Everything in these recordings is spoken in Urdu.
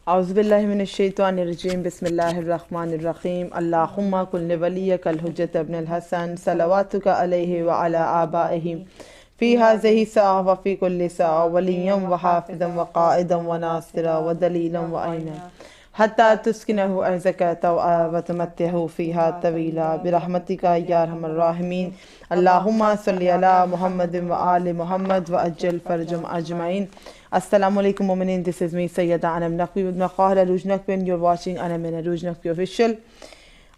اعوذ باللہ من الشیطان الرجیم بسم اللہ الرحمن الرحیم اللہم کل ولیک الحجۃ ابن الحسن صلواتک علیہ وعلی آبائہ فی ہذہ الساعۃ وفی کل ساعۃ ولیا وحافظا وقائدا وناصرا ودلیلا وعینا حتی تسکنہ ارضک طوعا وتمتعہ فیہا طویلا برحمتک یا ارحم الراحمین اللہم صلی علی محمد وآل محمد وعجل فرجهم اجمعین. السلام علیکم مومنین, this is me Syeda Anam Naqvi with مقاہر عروج نقوی and you're watching انم عروج نقوی official.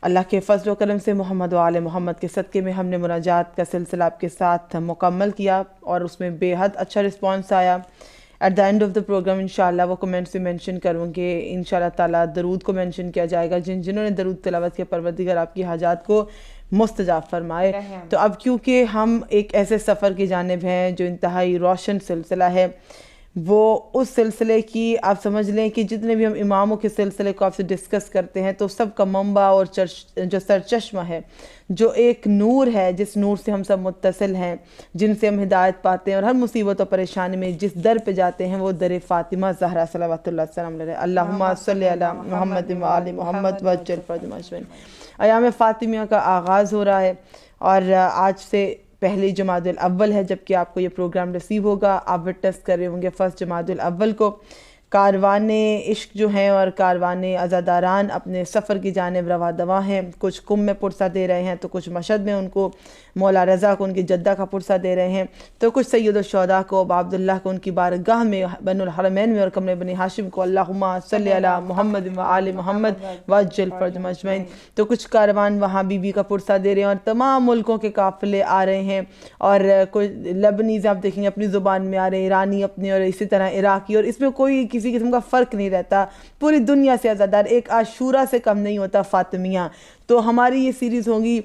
اللہ کے فضل و کرم سے محمد و آل محمد کے صدقے میں ہم نے مناجات کا سلسلہ آپ کے ساتھ مکمل کیا اور اس میں بے حد اچھا رسپانس آیا. At the end of the program انشاءاللہ وہ کمنٹس بھی مینشن کروں گے, انشاءاللہ تعالیٰ درود کو مینشن کیا جائے گا. جنہوں نے درود تلاوت کیا پروردگار آپ کی حاجات کو مستجاب فرمائے. تو اب کیونکہ ہم ایک ایسے سفر کی جانب ہیں جو انتہائی روشن سلسلہ ہے, وہ اس سلسلے کی آپ سمجھ لیں کہ جتنے بھی ہم اماموں کے سلسلے کو آپ سے ڈسکس کرتے ہیں تو سب کا منبع اور جو سرچشمہ ہے, جو ایک نور ہے جس نور سے ہم سب متصل ہیں, جن سے ہم ہدایت پاتے ہیں اور ہر مصیبت و پریشانی میں جس در پہ جاتے ہیں وہ در فاطمہ زہرا صلوات اللہ السلام علیہ. اللہم صلی علی محمد و آل محمد وعجل فرجهم اجمعین. ایام فاطمیہ کا آغاز ہو رہا ہے اور آج سے پہلی جمادی الاول ہے, جبکہ آپ کو یہ پروگرام رسیو ہوگا. آپ وٹنس کر رہے ہوں گے فرسٹ جمادی الاول کو کاروان عشق جو ہیں اور کاروان عزاداران اپنے سفر کی جانب رواں دواں ہیں. کچھ قم میں پرسہ دے رہے ہیں تو کچھ مشہد میں ان کو مولا رضا کو ان کی جدہ کا پرسہ دے رہے ہیں, تو کچھ سید الشہداء کو ابا عبداللہ کو ان کی بارگاہ میں بین الحرمین میں اور قمر بنی ہاشم کو اللہم صلی علی محمد و آل محمد وعجل فرجهم اجمعین. تو کچھ کاروان وہاں بی بی کا پرسہ دے رہے ہیں اور تمام ملکوں کے قافلے آ رہے ہیں, اور کوئی لبنیز آپ دیکھیں گے اپنی زبان میں آ رہے ہیں, ایرانی اپنی, اور اسی طرح عراقی, اور اس میں کوئی کسی قسم کا فرق نہیں رہتا. پوری دنیا سے عزادار, ایک عاشورہ سے کم نہیں ہوتا فاطمیہ. تو ہماری یہ سیریز ہوگی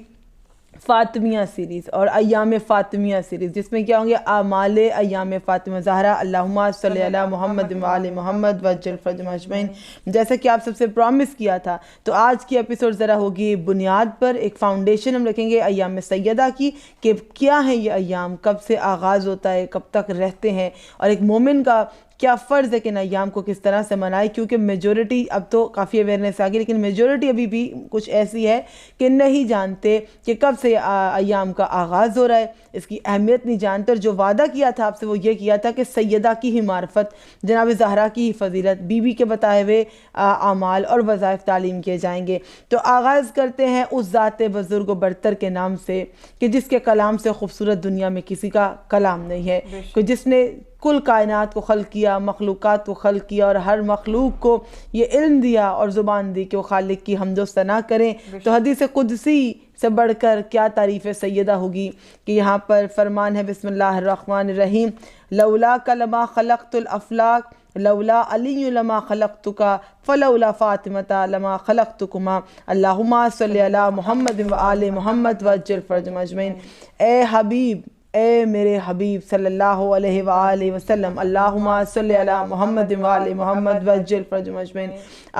فاطمیہ سیریز اور ایام فاطمیہ سیریز, جس میں کیا ہوں گے اعمال ایام فاطمہ زہرا. اللہم صلی علی محمد و آل محمد وعجل فرجهم اجمعین. جیسا کہ آپ سب سے پرومس کیا تھا, تو آج کی ایپیسوڈ ذرا ہوگی بنیاد پر, ایک فاؤنڈیشن ہم رکھیں گے ایام سیدہ کی کہ کیا ہیں یہ ایام, کب سے آغاز ہوتا ہے, کب تک رہتے ہیں, اور ایک مومن کا کیا فرض ہے کہ ان ایام کو کس طرح سے منائے. کیونکہ میجورٹی, اب تو کافی اویئرنیس آ گئی, لیکن میجورٹی ابھی بھی کچھ ایسی ہے کہ نہیں جانتے کہ کب سے ایام کا آغاز ہو رہا ہے, اس کی اہمیت نہیں جانتے. اور جو وعدہ کیا تھا آپ سے وہ یہ کیا تھا کہ سیدہ کی ہی معرفت, جناب زہرا کی ہی فضیلت, بی بی کے بتائے ہوئے اعمال اور وظائف تعلیم کیے جائیں گے. تو آغاز کرتے ہیں اس ذات بزرگ و برتر کے نام سے کہ جس کے کلام سے خوبصورت دنیا میں کسی کا کلام نہیں ہے, کہ جس نے کل کائنات کو خلق کیا, مخلوقات کو خلق کیا, اور ہر مخلوق کو یہ علم دیا اور زبان دی کہ وہ خالق کی حمد و ثنا کریں. تو حدیث قدسی سے بڑھ کر کیا تعریف سیدہ ہوگی کہ یہاں پر فرمان ہے بسم اللہ الرحمن الرحیم, لولاک لما خلقت الافلاق لولا علی لما خلقتک فلولا فاطمہ لما خلقتکما. اللہم صلی علی محمد و آل محمد وعجل فرجهم اجمعین. اے حبیب, اے میرے حبیب صلی اللہ علیہ وآلہ وسلم, اللہم صلی علی محمد و آل محمد وعجل فرجهم اجمعین.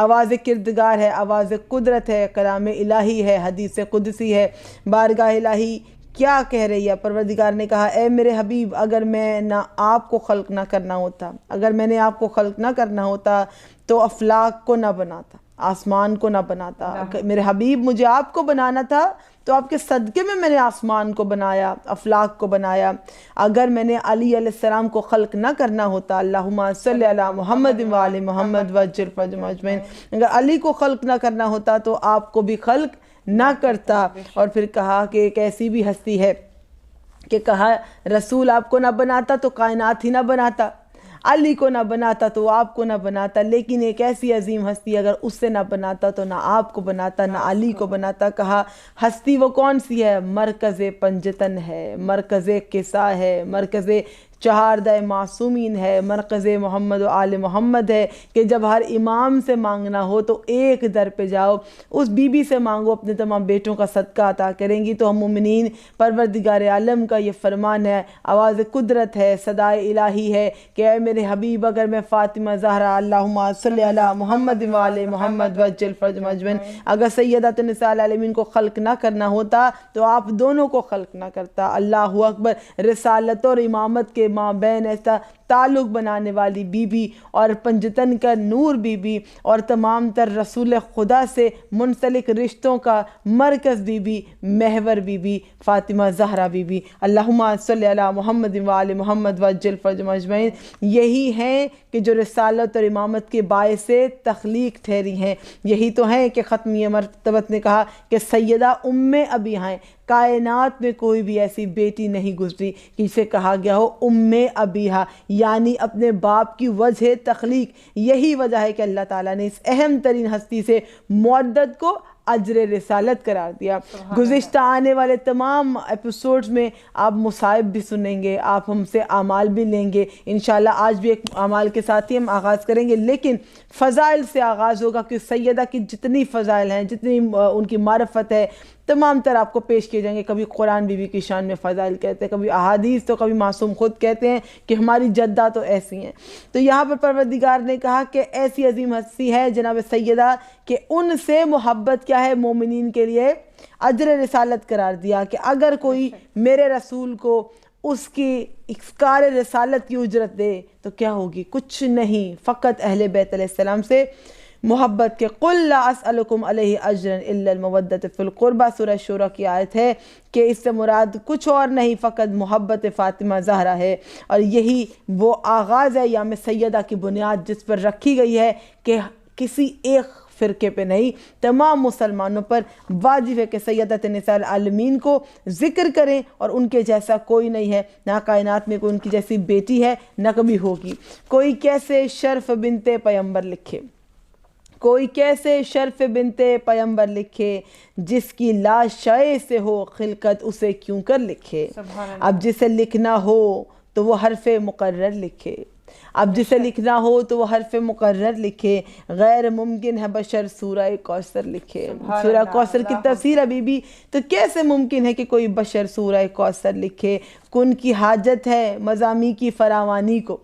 آواز کردگار ہے, آواز قدرت ہے, کلام الہی ہے, حدیث قدسی ہے, بارگاہ الہی کیا کہہ رہی ہے. پروردگار نے کہا اے میرے حبیب, اگر میں نہ آپ کو خلق نہ کرنا ہوتا, اگر میں نے آپ کو خلق نہ کرنا ہوتا تو افلاق کو نہ بناتا, آسمان کو نہ بناتا. میرے حبیب مجھے آپ کو بنانا تھا تو آپ کے صدقے میں نے آسمان کو بنایا, افلاق کو بنایا. اگر میں نے علی علیہ السلام کو خلق نہ کرنا ہوتا, اللہم صلی علی محمد و آل محمد وعجل فرجهم اجمعین, اگر علی کو خلق نہ کرنا ہوتا تو آپ کو بھی خلق نہ کرتا. اور پھر کہا کہ ایک ایسی بھی ہستی ہے کہ کہا رسول آپ کو نہ بناتا تو کائنات ہی نہ بناتا, علی کو نہ بناتا تو آپ کو نہ بناتا, لیکن ایک ایسی عظیم ہستی اگر اس سے نہ بناتا تو نہ آپ کو بناتا نہ علی کو بناتا. کہا ہستی وہ کون سی ہے, مرکز پنجتن ہے, مرکز قصہ ہے, مرکز چہاردہ معصومین ہے, مرکز محمد و آل محمد ہے, کہ جب ہر امام سے مانگنا ہو تو ایک در پہ جاؤ, اس بی بی سے مانگو, اپنے تمام بیٹوں کا صدقہ عطا کریں گی. تو ہم مومنین, پروردگار عالم کا یہ فرمان ہے, آواز قدرت ہے, صدائے الہی ہے کہ اے میرے حبیب, اگر میں فاطمہ زہرا اللہم صلی علی محمد و آل محمد وعجل فرجهم اجمعین, اگر سیدۃ النساء العالمین کو خلق نہ کرنا ہوتا تو آپ دونوں کو خلق نہ کرتا. اللہ اکبر. رسالت اور امامت کے مابین ایسا تعلق بنانے والی بی بی اور پنجتن کا نور بی بی اور تمام تر رسول خدا سے منسلک رشتوں کا مرکز بی بی، محور بی بی فاطمہ زہرا بی بی، اللہم صلی علی محمد وآل محمد وعجل فرجہم اجمعین، یہی ہیں کہ جو رسالت اور امامت کے باعث تخلیق ٹھہری ہیں، یہی تو ہیں کہ ختمیہ مرتبت نے کہا کہ سیدہ ام ابی ہیں، کائنات میں کوئی بھی ایسی بیٹی نہیں گزری کہ جسے کہا گیا ہو ام ابیہا، یعنی اپنے باپ کی وجہ تخلیق۔ یہی وجہ ہے کہ اللہ تعالیٰ نے اس اہم ترین ہستی سے معدت کو اجر رسالت قرار دیا۔ گزشتہ آنے والے تمام ایپیسوڈز میں آپ مصائب بھی سنیں گے، آپ ہم سے اعمال بھی لیں گے انشاءاللہ۔ آج بھی ایک اعمال کے ساتھ ہی ہم آغاز کریں گے، لیکن فضائل سے آغاز ہوگا کہ سیدہ کی جتنی فضائل ہیں، جتنی ان کی معرفت ہے، تمام تر آپ کو پیش کیے جائیں گے۔ کبھی قرآن بی بی کی شان میں فضائل کہتے ہیں، کبھی احادیث، تو کبھی معصوم خود کہتے ہیں کہ ہماری جدہ تو ایسی ہیں۔ تو یہاں پر پروردگار نے کہا کہ ایسی عظیم ہستی ہے جناب سیدہ کہ ان سے محبت کیا ہے، مومنین کے لیے اجر رسالت قرار دیا کہ اگر کوئی میرے رسول کو اس کی اقرار رسالت کی اجرت دے تو کیا ہوگی؟ کچھ نہیں، فقط اہل بیت علیہ السلام سے محبت کے۔ قُلْ لَا أَسْأَلُكُمْ عَلَيْهِ أَجْرًا إِلَّا الْمَوَدَّةَ فِي الْقُرْبَى، سورہ شورى کی آیت ہے کہ اس سے مراد کچھ اور نہیں، فقط محبت فاطمہ زہرا ہے۔ اور یہی وہ آغاز ہے ایام سیدہ کی بنیاد جس پر رکھی گئی ہے کہ کسی ایک فرقے پہ نہیں، تمام مسلمانوں پر واجب ہے کہ سیدۃ نساء العالمین کو ذکر کریں، اور ان کے جیسا کوئی نہیں ہے، نہ کائنات میں کوئی ان کی جیسی بیٹی ہے، نہ کبھی ہوگی۔ کوئی کیسے شرف بنت پیمبر لکھے، کوئی کیسے شرف بنت پیمبر لکھے، جس کی لاش شائع سے ہو خلقت اسے کیوں کر لکھے۔ اب جسے لکھنا ہو تو وہ حرف مقرر لکھے، اب جسے لکھنا ہو تو وہ حرف مقرر لکھے۔ غیر ممکن ہے بشر سورہ کوثر لکھے۔ سورہ کوثر کی تفسیر ابھی بھی، تو کیسے ممکن ہے کہ کوئی بشر سورہ کوثر لکھے؟ کن کی حاجت ہے مضامی کی فراوانی کو،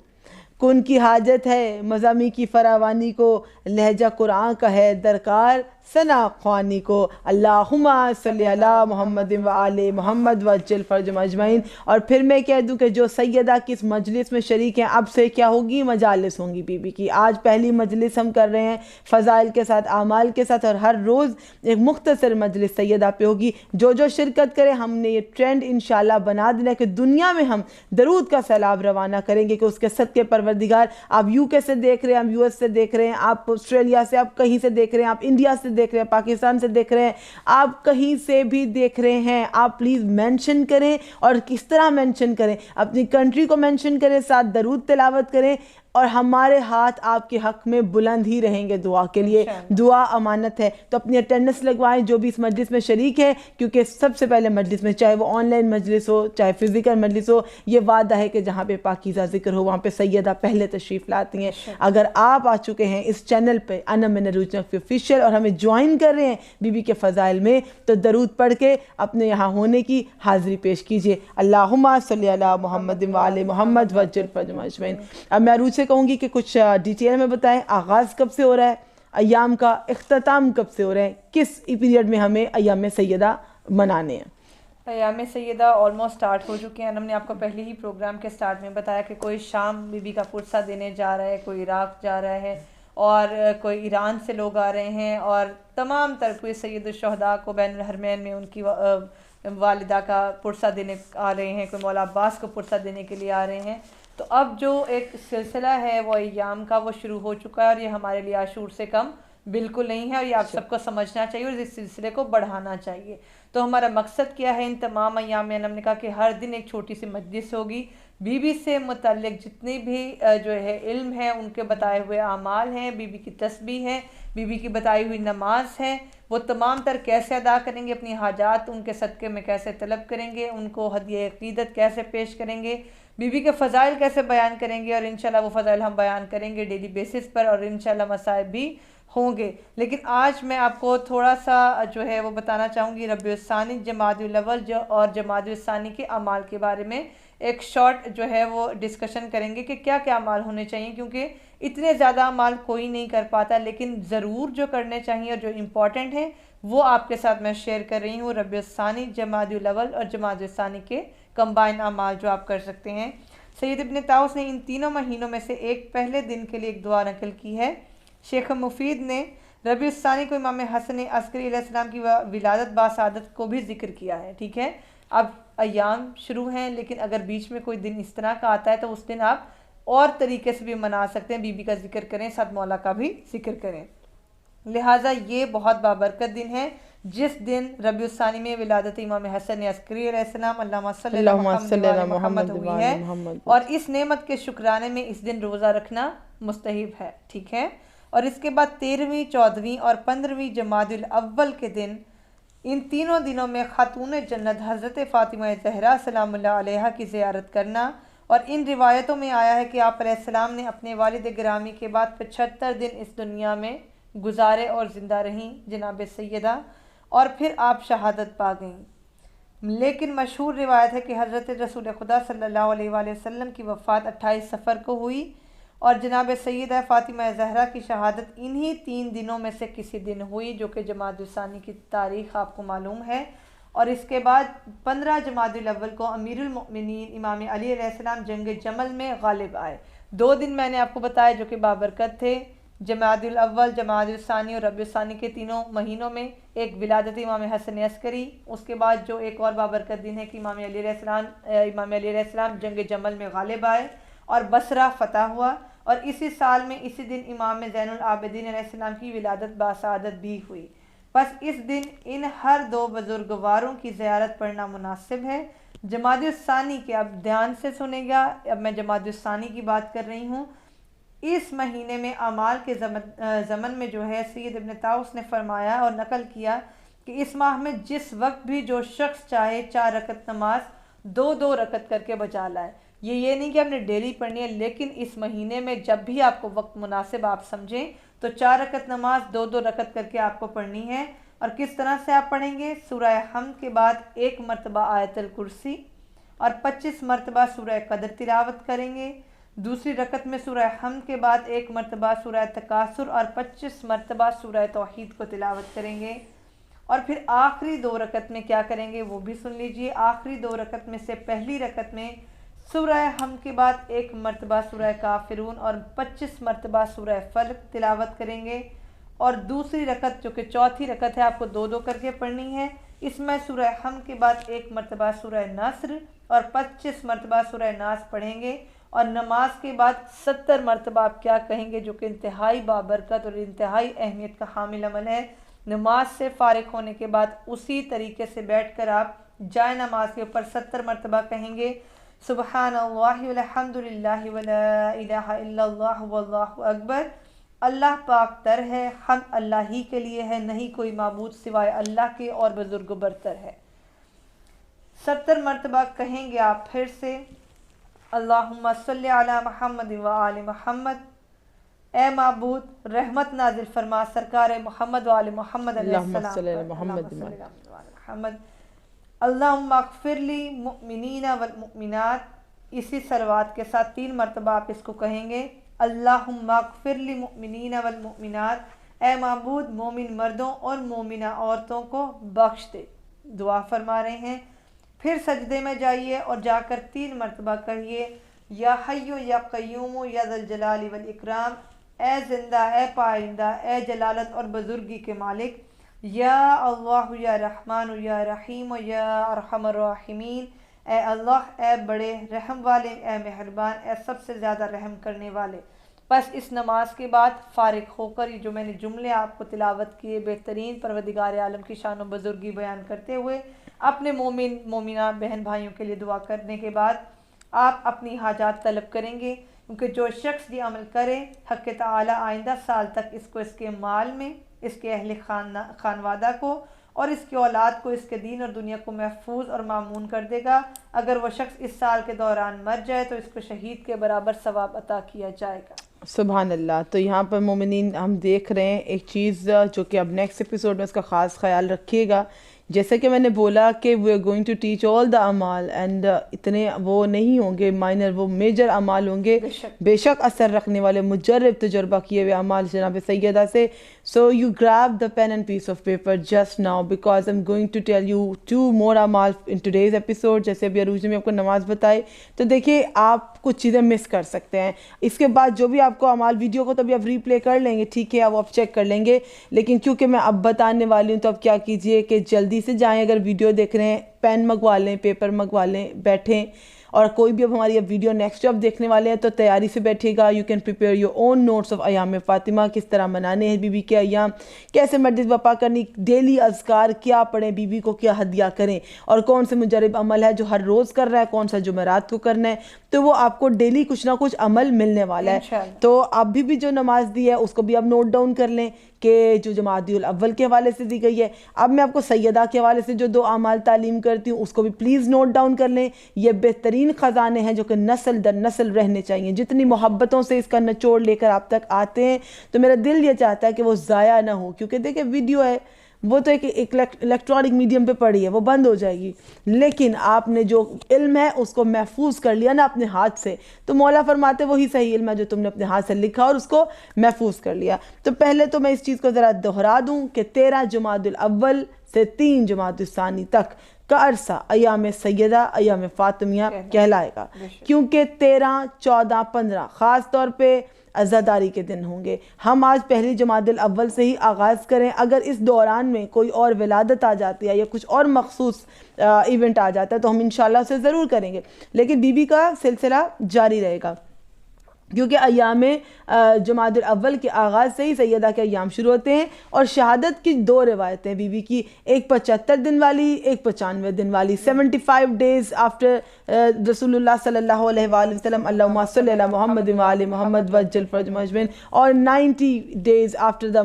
کن کی حاجت ہے مضامی کی فراوانی کو، لہجہ قرآن کا ہے درکار ثنا خوانی کو۔ اللہم صلی علی محمد وآل محمد وعجل فرجہم اجمعین۔ اور پھر میں کہہ دوں کہ جو سیدہ کی اس مجلس میں شریک ہیں، اب سے کیا ہوگی؟ مجالس ہوں گی بی بی کی۔ آج پہلی مجلس ہم کر رہے ہیں فضائل کے ساتھ، اعمال کے ساتھ، اور ہر روز ایک مختصر مجلس سیدہ پہ ہوگی۔ جو جو شرکت کرے، ہم نے یہ ٹرینڈ انشاءاللہ بنا دینا کہ دنیا میں ہم درود کا سیلاب روانہ کریں گے کہ اس کے صدقے پروردگار، آپ یو کے سے دیکھ رہے ہیں، آپ یو ایس سے دیکھ رہے ہیں، آپ آسٹریلیا سے، آپ کہیں سے دیکھ رہے ہیں، آپ انڈیا سے دیکھ رہے ہیں، پاکستان سے دیکھ رہے ہیں، آپ کہیں سے بھی دیکھ رہے ہیں، آپ پلیز مینشن کریں۔ اور کس طرح مینشن کریں؟ اپنی کنٹری کو مینشن کریں، ساتھ درود تلاوت کریں، اور ہمارے ہاتھ آپ کے حق میں بلند ہی رہیں گے دعا کے لیے۔ دعا امانت ہے، تو اپنی اٹینڈنس لگوائیں جو بھی اس مجلس میں شریک ہیں، کیونکہ سب سے پہلے مجلس میں، چاہے وہ آن لائن مجلس ہو چاہے فزیکل مجلس ہو، یہ وعدہ ہے کہ جہاں پہ پاکیزہ ذکر ہو وہاں پہ سیدہ پہلے تشریف لاتی ہیں۔ اگر آپ آ چکے ہیں اس چینل پہ انا من عروج نقوی آفیشیل اور ہمیں جوائن کر رہے ہیں بی بی کے فضائل میں، تو درود پڑھ کے اپنے یہاں ہونے کی حاضری پیش کیجئے۔ اللہم صلی علی محمد وآل محمد وعجل فرجہم اجمعین۔ اب میں عروج سے کہوں گی کہ کچھ ڈیٹیل میں بتائیں، آغاز کب سے ہو رہا ہے ایام کا، اختتام کب سے ہو رہا ہے، کس پیریڈ میں ہمیں ایام سیدہ منانے ہیں؟ ایام سیدہ آلموسٹ سٹارٹ ہو چکے ہیں۔ ہم نے آپ کو پہلے ہی پروگرام کے سٹارٹ میں بتایا کہ کوئی شام بی بی کا پرسہ دینے جا رہا ہے، کوئی عراق جا رہا ہے، اور کوئی ایران سے لوگ آ رہے ہیں، اور تمام تر کوئی سید الشہداء کو بین الحرمین میں ان کی والدہ کا پرسہ دینے آ رہے ہیں، کوئی مولا عباس کو پرسہ دینے کے لیے آ رہے ہیں۔ تو اب جو ایک سلسلہ ہے وہ ایام کا وہ شروع ہو چکا ہے، اور یہ ہمارے لیے عاشور سے کم بالکل نہیں ہے، اور یہ آپ سب کو سمجھنا چاہیے اور اس سلسلے کو بڑھانا چاہیے۔ تو ہمارا مقصد کیا ہے ان تمام ایام میں؟ ہم نے کہا کہ ہر دن ایک چھوٹی سی مجلس ہوگی، بی بی سے متعلق جتنی بھی جو ہے علم ہے، ان کے بتائے ہوئے اعمال ہیں، بی بی کی تسبیح ہے، بی بی کی بتائی ہوئی نماز ہے، وہ تمام تر کیسے ادا کریں گے، اپنی حاجات ان کے صدقے میں کیسے طلب کریں گے، ان کو ہدیہ عقیدت کیسے پیش کریں گے، بی بی کے فضائل کیسے بیان کریں گے، اور انشاءاللہ وہ فضائل ہم بیان کریں گے ڈیلی بیسس پر، اور انشاءاللہ مصائب بھی ہوں گے۔ لیکن آج میں آپ کو تھوڑا سا جو ہے وہ بتانا چاہوں گی ربیع الثانی، جمادی الاول اور جمادی الثانی کے اعمال کے بارے میں ایک شارٹ جو ہے وہ ڈسکشن کریں گے کہ کیا کیا اعمال ہونے چاہیے، کیونکہ اتنے زیادہ اعمال کوئی نہیں کر پاتا، لیکن ضرور جو کرنے چاہیے اور جو امپورٹنٹ ہیں وہ آپ کے ساتھ میں شیئر کر رہی ہوں۔ ربیع الثانی، جمادی الاول اور جمادی الثانی کے کمبائن اعمال جو آپ کر سکتے ہیں۔ سید ابن طاؤس نے ان تینوں مہینوں میں سے ایک پہلے دن کے لیے ایک دعا نقل کی ہے۔ شیخ مفید نے ربیع الثانی کو امام حسن عسکری علیہ السلام کی ولادت باسعادت کو بھی ذکر کیا ہے، ٹھیک ہے۔ اب ایام شروع ہیں، لیکن اگر بیچ میں کوئی دن اس طرح کا آتا ہے تو اس دن آپ اور طریقے سے بھی منا سکتے ہیں، بی بی کا ذکر کریں، ساتھ مولا کا بھی ذکر کریں۔ لہٰذا یہ بہت بابرکت دن ہے جس دن ربیع الثانی میں ولادت امام حسن عسکری علیہ السلام اللہم صلی علی محمد ہوئی ہے، اور اس نعمت کے شکرانے میں اس دن روزہ رکھنا مستحب ہے، ٹھیک ہے۔ اور اس کے بعد 13ویں، 14ویں اور 15ویں جمادی الاول کے دن، ان تینوں دنوں میں خاتون جنت حضرت فاطمہ زہرا سلام اللہ علیہا کی زیارت کرنا، اور ان روایتوں میں آیا ہے کہ آپ علیہ السلام نے اپنے والد گرامی کے بعد 75 دن اس دنیا میں گزارے اور زندہ رہیں جناب سیدہ، اور پھر آپ شہادت پا گئیں۔ لیکن مشہور روایت ہے کہ حضرت رسول خدا صلی اللہ علیہ وآلہ وسلم کی وفات 28 صفر کو ہوئی، اور جناب سیدہ فاطمہ زہرا کی شہادت انہی 3 دنوں میں سے کسی دن ہوئی، جو کہ جمادی الثانی کی تاریخ آپ کو معلوم ہے۔ اور اس کے بعد 15 جمادی الاول کو امیر المؤمنین امام علی علیہ السلام جنگ جمل میں غالب آئے۔ 2 دن میں نے آپ کو بتایا جو کہ بابرکت تھے، جمادی الاول، جمادی الثانی اور ربیع الثانی کے تینوں مہینوں میں ایک ولادت امام حسن عسکری، اس کے بعد جو ایک اور بابرکت دن ہے کہ امام علی علیہ السلام جنگ جمل میں غالب آئے اور بصرہ فتح ہوا، اور اسی سال میں اسی دن امام زین العابدین علیہ السلام کی ولادت باسعادت بھی ہوئی۔ بس اس دن ان ہر 2 بزرگواروں کی زیارت پڑھنا مناسب ہے۔ جمادی الثانی کے، اب دھیان سے سنیں گا، اب میں جمادی الثانی کی بات کر رہی ہوں۔ اس مہینے میں اعمال کے زمن میں جو ہے سید ابن طاؤس نے فرمایا اور نقل کیا کہ اس ماہ میں جس وقت بھی جو شخص چاہے 4 رکعت نماز 2 رکعت کر کے بچا لائے۔ یہ نہیں کہ آپ نے ڈیلی پڑھنی ہے، لیکن اس مہینے میں جب بھی آپ کو وقت مناسب آپ سمجھیں تو 4 رکعت نماز 2 رکعت کر کے آپ کو پڑھنی ہے۔ اور کس طرح سے آپ پڑھیں گے؟ سورہ حمد کے بعد 1 مرتبہ آیت الکرسی اور 25 مرتبہ سورہ قدر تلاوت کریں گے۔ دوسری رکعت میں سورہ حمد کے بعد 1 مرتبہ سورہ تکاثر اور 25 مرتبہ سورہ توحید کو تلاوت کریں گے۔ اور پھر آخری 2 رکعت میں کیا کریں گے وہ بھی سن لیجئے۔ آخری 2 رکعت میں سے پہلی رکعت میں سورہ حمد کے بعد 1 مرتبہ سورہ کافرون اور 25 مرتبہ سورہ فلق تلاوت کریں گے، اور دوسری رکعت جو کہ چوتھی رکعت ہے آپ کو 2 کر کے پڑھنی ہے، اس میں سورہ حمد کے بعد 1 مرتبہ سورہ نصر اور 25 مرتبہ سورہ ناس پڑھیں گے، اور نماز کے بعد 70 مرتبہ آپ کیا کہیں گے، جو کہ انتہائی بابرکت اور انتہائی اہمیت کا حامل عمل ہے۔ نماز سے فارغ ہونے کے بعد اسی طریقے سے بیٹھ کر آپ جائے نماز کے اوپر 70 مرتبہ کہیں گے سبحان اللہ والحمد للہ ولا الہ الا اللہ واللہ اکبر، اللہ پاک تر ہے، حمد اللہ ہی کے لیے ہے، نہیں کوئی معبود سوائے اللہ کے، اور بزرگ و برتر ہے۔ 70 مرتبہ کہیں گے آپ پھر سے اللہم صلی علی محمد و آل محمد، اے معبود رحمت نازل فرما سرکار محمد و آل محمد علیہ السلام، اللہم اغفر لی مؤمنین والمؤمنات، اسی صلوات کے ساتھ 3 مرتبہ آپ اس کو کہیں گے اللہم اغفر لی مؤمنین والمؤمنات، اے معبود مومن مردوں اور مومنہ عورتوں کو بخش دے، دعا فرما رہے ہیں۔ پھر سجدے میں جائیے اور جا کر 3 مرتبہ کہیے یا حی یا قیوم یا ذی الجلال والاکرام، اے زندہ، اے پائندہ، اے جلالت اور بزرگی کے مالک، یا اللہ یا رحمان یا رحیم یا ارحم الراحمین، اے اللہ، اے بڑے رحم والے، اے مہربان، اے سب سے زیادہ رحم کرنے والے۔ بس اس نماز کے بعد فارغ ہو کر یہ جو میں نے جملے آپ کو تلاوت کیے بہترین پروردگار عالم کی شان و بزرگی بیان کرتے ہوئے اپنے مومن مومنہ بہن بھائیوں کے لیے دعا کرنے کے بعد آپ اپنی حاجات طلب کریں گے، کیونکہ جو شخص یہ عمل کرے حق تعالی آئندہ سال تک اس کو اس کے مال میں، اس کے اہل خانوادہ کو اور اس کی اولاد کو، اس کے دین اور دنیا کو محفوظ اور مامون کر دے گا۔ اگر وہ شخص اس سال کے دوران مر جائے تو اس کو شہید کے برابر ثواب عطا کیا جائے گا۔ سبحان اللہ۔ تو یہاں پر مومنین ہم دیکھ رہے ہیں ایک چیز جو کہ اب نیکسٹ ایپیسوڈ میں اس کا خاص خیال رکھیے گا، جیسے کہ میں نے بولا کہ we are going to teach all the اعمال اینڈ اتنے وہ نہیں ہوں گے مائنر، وہ میجر اعمال ہوں گے، بے شک اثر رکھنے والے مجرب تجربہ کیے ہوئے اعمال جناب سیدہ سے. So you grab the pen and piece of paper just now because I'm going to tell you 2 more amal in today's episode. جیسے ابھی عروج نے بھی آپ کو نماز بتائی تو دیکھیے آپ کچھ چیزیں مس کر سکتے ہیں. اس کے بعد جو بھی آپ کو اعمال ویڈیو کو تو ابھی آپ ری پلے کر لیں گے، ٹھیک ہے، آپ چیک کر لیں گے، لیکن کیونکہ میں اب بتانے والی ہوں تو اب کیا کیجئے کہ جلدی سے جائیں، اگر ویڈیو دیکھ رہے ہیں پین منگوا لیں، پیپر منگوا لیں، بیٹھیں. اور کوئی بھی اب ہماری اب ویڈیو نیکسٹ جو اب دیکھنے والے ہیں تو تیاری سے بیٹھے گا. You can prepare your own notes of ایام فاطمہ، کس طرح منانے ہیں بی بی کے ایام، کیسے مسجد بپا کرنی، ڈیلی اذکار کیا پڑھیں، بی بی کو کیا ہدیہ کریں، اور کون سے مجرب عمل ہے جو ہر روز کر رہا ہے، کون سا جمعرات کو کرنا ہے. تو وہ آپ کو ڈیلی کچھ نہ کچھ عمل ملنے والا ہے. تو ابھی بھی جو نماز دی ہے اس کو بھی آپ نوٹ ڈاؤن کر لیں کہ جو جمادی الاول کے حوالے سے دی گئی ہے. اب میں آپ کو سیدہ کے حوالے سے جو 2 اعمال تعلیم کرتی ہوں اس کو بھی پلیز نوٹ ڈاؤن کر لیں. یہ بہترین خزانے ہیں جو کہ نسل در نسل رہنے چاہیے. جتنی محبتوں سے اس کا نچوڑ لے کر آپ تک آتے ہیں تو میرا دل یہ چاہتا ہے کہ وہ ضائع نہ ہو، کیونکہ دیکھیں ویڈیو ہے وہ تو ایک الیکٹرانک میڈیم پہ پڑی ہے، وہ بند ہو جائے گی، لیکن آپ نے جو علم ہے اس کو محفوظ کر لیا نا اپنے ہاتھ سے، تو مولا فرماتے وہی صحیح علم ہے جو تم نے اپنے ہاتھ سے لکھا اور اس کو محفوظ کر لیا. تو پہلے تو میں اس چیز کو ذرا دہرا دوں کہ 13 جمادی الاول سے 3 جمادی الثانی تک کا عرصہ ایام سیدہ، ایام فاطمیہ کہلائے گا، کیونکہ 13، 14، 15 خاص طور پہ عزاداری کے دن ہوں گے. ہم آج پہلی جمادی الاول سے ہی آغاز کریں. اگر اس دوران میں کوئی اور ولادت آ جاتی ہے یا کچھ اور مخصوص ایونٹ آ جاتا ہے تو ہم انشاءاللہ اسے ضرور کریں گے، لیکن بی بی کا سلسلہ جاری رہے گا، کیونکہ ایام جمادی الاول کے آغاز سے ہی سیدہ کے ایام شروع ہوتے ہیں. اور شہادت کی 2 روایتیں بی بی کی، ایک 75 دن والی، ایک 95 دن والی. 75 days after رسول اللہ صلی اللہ علیہ وآلہ وسلم، اللہم صلی علی محمد وآل محمد وجل فرج مجمن، اور 90 days after the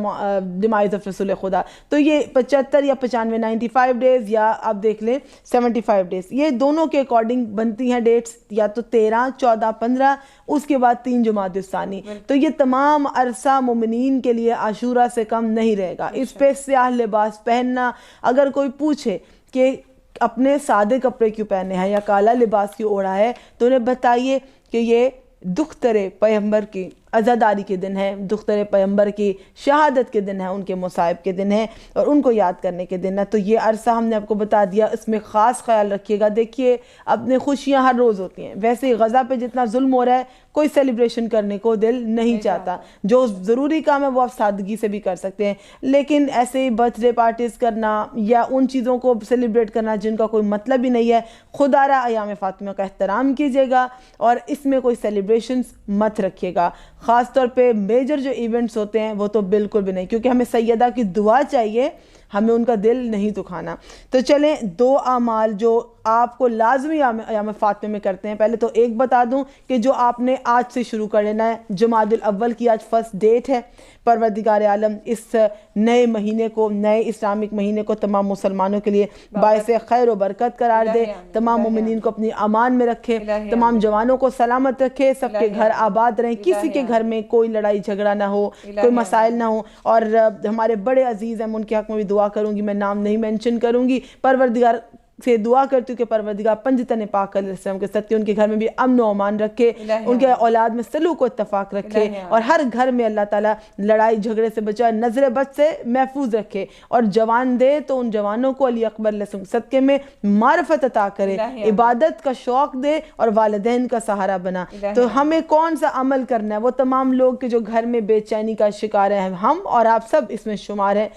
demise of رسول خدا. تو یہ 75 یا 95، 95 days یا آپ دیکھ لیں 75 days، یہ دونوں کے اکارڈنگ بنتی ہیں ڈیٹس، یا تو 13، 14، 15، اس کے بعد 3 جمادی الثانی. تو یہ تمام عرصہ مومنین کے لیے عاشورہ سے کم نہیں رہے گا. اس پہ سیاہ لباس پہننا، اگر کوئی پوچھے کہ اپنے سادے کپڑے کیوں پہنے ہیں یا کالا لباس کیوں اوڑھا ہے تو انہیں بتائیے کہ یہ دختر پیغمبر کی عزاداری کے دن ہے، دختر پیغمبر کی شہادت کے دن ہے، ان کے مصائب کے دن ہے اور ان کو یاد کرنے کے دن ہے. تو یہ عرصہ ہم نے آپ کو بتا دیا، اس میں خاص خیال رکھیے گا. دیکھیے اپنے خوشیاں ہر روز ہوتی ہیں، ویسے ہی غزہ پہ جتنا ظلم ہو رہا ہے کوئی سیلیبریشن کرنے کو دل نہیں چاہتا. جو ضروری کام ہے وہ آپ سادگی سے بھی کر سکتے ہیں، لیکن ایسے ہی برتھ ڈے پارٹیز کرنا یا ان چیزوں کو سیلیبریٹ کرنا جن کا کوئی مطلب ہی نہیں ہے، خدا را ایام فاطمہ کا احترام کیجیے گا اور اس میں کوئی سیلیبریشنز مت رکھیے گا. خاص طور پہ میجر جو ایونٹس ہوتے ہیں وہ تو بالکل بھی نہیں، کیونکہ ہمیں سیدہ کی دعا چاہیے، ہمیں ان کا دل نہیں دکھانا. تو چلیں 2 اعمال جو آپ کو لازمی ایام فاطمہ میں کرتے ہیں. پہلے تو ایک بتا دوں کہ جو آپ نے آج سے شروع کر لینا ہے. جمادی الاول کی آج فرسٹ ڈیٹ ہے. پروردگار عالم اس نئے مہینے کو، نئے اسلامک مہینے کو تمام مسلمانوں کے لیے باعث خیر و برکت قرار دے، تمام مومنین کو اپنی امان میں رکھے، تمام جوانوں کو سلامت رکھے، سب کے گھر آباد رہیں، کسی کے گھر میں کوئی لڑائی جھگڑا نہ ہو، کوئی مسائل نہ ہو. اور ہمارے بڑے عزیز ہیں، ان کے حق میں بھی دعا کروں گی، میں نام نہیں مینشن کروں گی. پروردگار سے دعا کرتی ہوں کہ پروردگار پنجتن پاک علیہ السلام کے صدقے ان کے گھر میں بھی امن و امان رکھے، ان کے اولاد میں سلوک و اتفاق رکھے، اور ہر گھر میں اللہ تعالیٰ لڑائی جھگڑے سے بچائے، نظر بد سے محفوظ رکھے، اور جوان دے تو ان جوانوں کو علی اکبر علیہ السلام کے صدقے میں معرفت عطا کرے، عبادت کا شوق دے اور والدین کا سہارا بنا. تو ہمیں کون سا عمل کرنا ہے؟ وہ تمام لوگ کے جو گھر میں بے چینی کا شکار ہیں، ہم اور آپ سب اس میں شمار ہیں.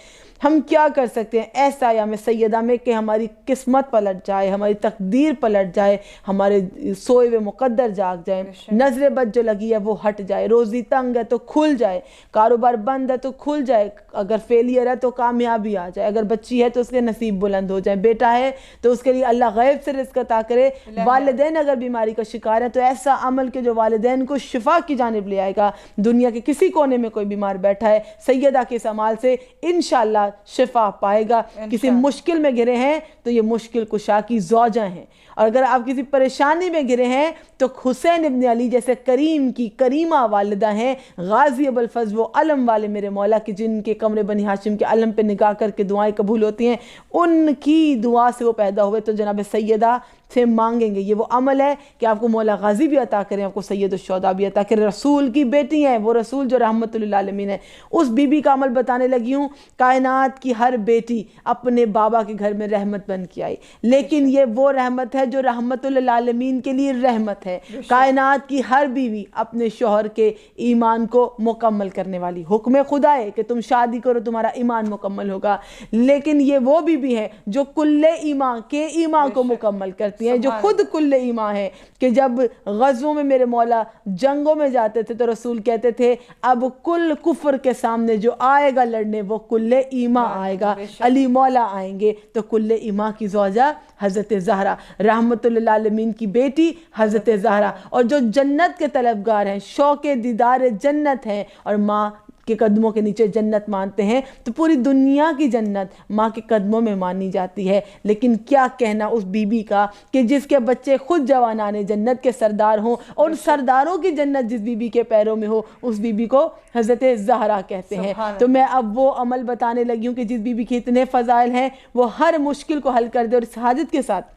ہم کیا کر سکتے ہیں ایسا ایام سیدہ میں کہ ہماری قسمت پلٹ جائے، ہماری تقدیر پلٹ جائے، ہمارے سوئے ہوئے مقدر جاگ جائے، نظر بد جو لگی ہے وہ ہٹ جائے، روزی تنگ ہے تو کھل جائے، کاروبار بند ہے تو کھل جائے، اگر فیلئر ہے تو کامیابی آ جائے، اگر بچی ہے تو اس کے نصیب بلند ہو جائے، بیٹا ہے تو اس کے لیے اللہ غیب سے رزق عطا کرے، والدین اگر بیماری کا شکار ہے تو ایسا عمل کہ جو والدین کو شفا کی جانب لے آئے گا. دنیا کے کسی کونے میں کوئی بیمار بیٹھا ہے، سیدہ کے اس عمال سے انشاءاللہ شفا پائے گا. کسی مشکل میں گرے ہیں تو یہ مشکل کشا کی زوجہ ہیں, اور اگر آپ کسی پریشانی میں گرے ہیں تو حسین ابن علی جیسے کریم کی کریمہ والدہ ہیں, غازی ابوالفضل وہ علم والے میرے مولا کے جن کے قمر بنی ہاشم کے علم پہ نگاہ کر کے دعائیں قبول ہوتی ہیں, ان کی دعا سے وہ پیدا ہوئے. تو جناب سیدہ سے مانگیں گے, یہ وہ عمل ہے کہ آپ کو مولا غازی بھی عطا کریں, آپ کو سید الشہداء بھی عطا کریں. رسول کی بیٹی ہیں, وہ رسول جو رحمت للعالمین ہے, اس بی بی کا عمل بتانے لگی ہوں. کائنات کی ہر بیٹی اپنے بابا کے گھر میں رحمت بن کے آئی, لیکن یہ وہ رحمت ہے جو رحمت للعالمین کے لیے رحمت ہے. کائنات کی ہر بیوی اپنے شوہر کے ایمان کو مکمل کرنے والی. حکم خدا ہے کہ تم شادی کرو, تمہارا ایمان مکمل ہوگا, لیکن یہ وہ بیوی ہے جو کل ایمان کے ایمان کو مکمل کرتی ہیں, جو خود کل ایمان ہے کہ جب غزووں میں میرے مولا جنگوں میں جاتے تھے تو رسول کہتے تھے اب کل کفر کے سامنے جو آئے گا لڑنے وہ کل ایمان آئے گا, علی مولا آئیں گے. تو کل ایمان کی زوجہ حضرت زہرا, رحمت للعالمین کی بیٹی حضرت زہرا, اور جو جنت کے طلبگار ہیں, شوق دیدار جنت ہیں اور ماں کے قدموں کے نیچے جنت مانتے ہیں, تو پوری دنیا کی جنت ماں کے قدموں میں مانی جاتی ہے. لیکن کیا کہنا اس بی بی کا کہ جس کے بچے خود جوانان جنت کے سردار ہوں, اور سرداروں کی جنت جس بی بی کے پیروں میں ہو, اس بی بی کو حضرت زہرا کہتے ہیں. تو میں اب وہ عمل بتانے لگی ہوں کہ جس بی بی کے اتنے فضائل ہیں, وہ ہر مشکل کو حل کر دے. اور اس حاجت کے ساتھ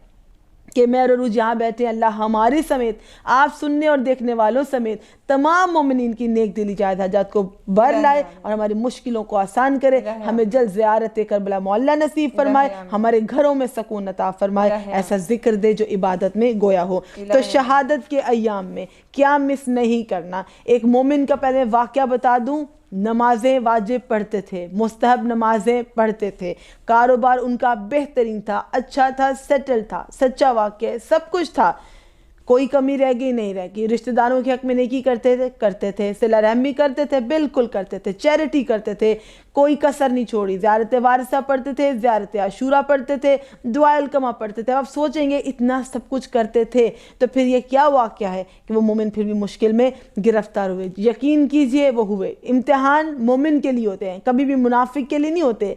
کہ میں اور عروج یہاں بیٹھے, اللہ ہمارے سمیت, آپ سننے اور دیکھنے والوں سمیت تمام مومنین کی نیک دلی جائز حاجات کو بر لائے اور ہماری مشکلوں کو آسان کرے. ہمیں جلد زیارت کربلا معلیٰ نصیب فرمائے, ہمارے گھروں میں سکون عطا فرمائے, ایسا ذکر دے جو عبادت میں گویا ہو. تو شہادت کے ایام میں کیا مس نہیں کرنا. ایک مومن کا پہلے واقعہ بتا دوں, نمازیں واجب پڑھتے تھے, مستحب نمازیں پڑھتے تھے, کاروبار ان کا بہترین تھا, اچھا تھا, سیٹل تھا, سچا واقعہ, سب کچھ تھا, کوئی کمی رہ گئی نہیں رہ گئی. رشتہ داروں کے حق میں نیکی کرتے تھے, صلہ رحمی کرتے تھے, بالکل کرتے تھے, چیریٹی کرتے تھے, کوئی کسر نہیں چھوڑی, زیارت وارثہ پڑھتے تھے, زیارت عاشورہ پڑھتے تھے, دعائے الکما پڑھتے تھے. اب سوچیں گے اتنا سب کچھ کرتے تھے تو پھر یہ کیا واقعہ ہے کہ وہ مومن پھر بھی مشکل میں گرفتار ہوئے. یقین کیجئے وہ ہوئے. امتحان مومن کے لیے ہوتے ہیں, کبھی بھی منافق کے لیے نہیں ہوتے.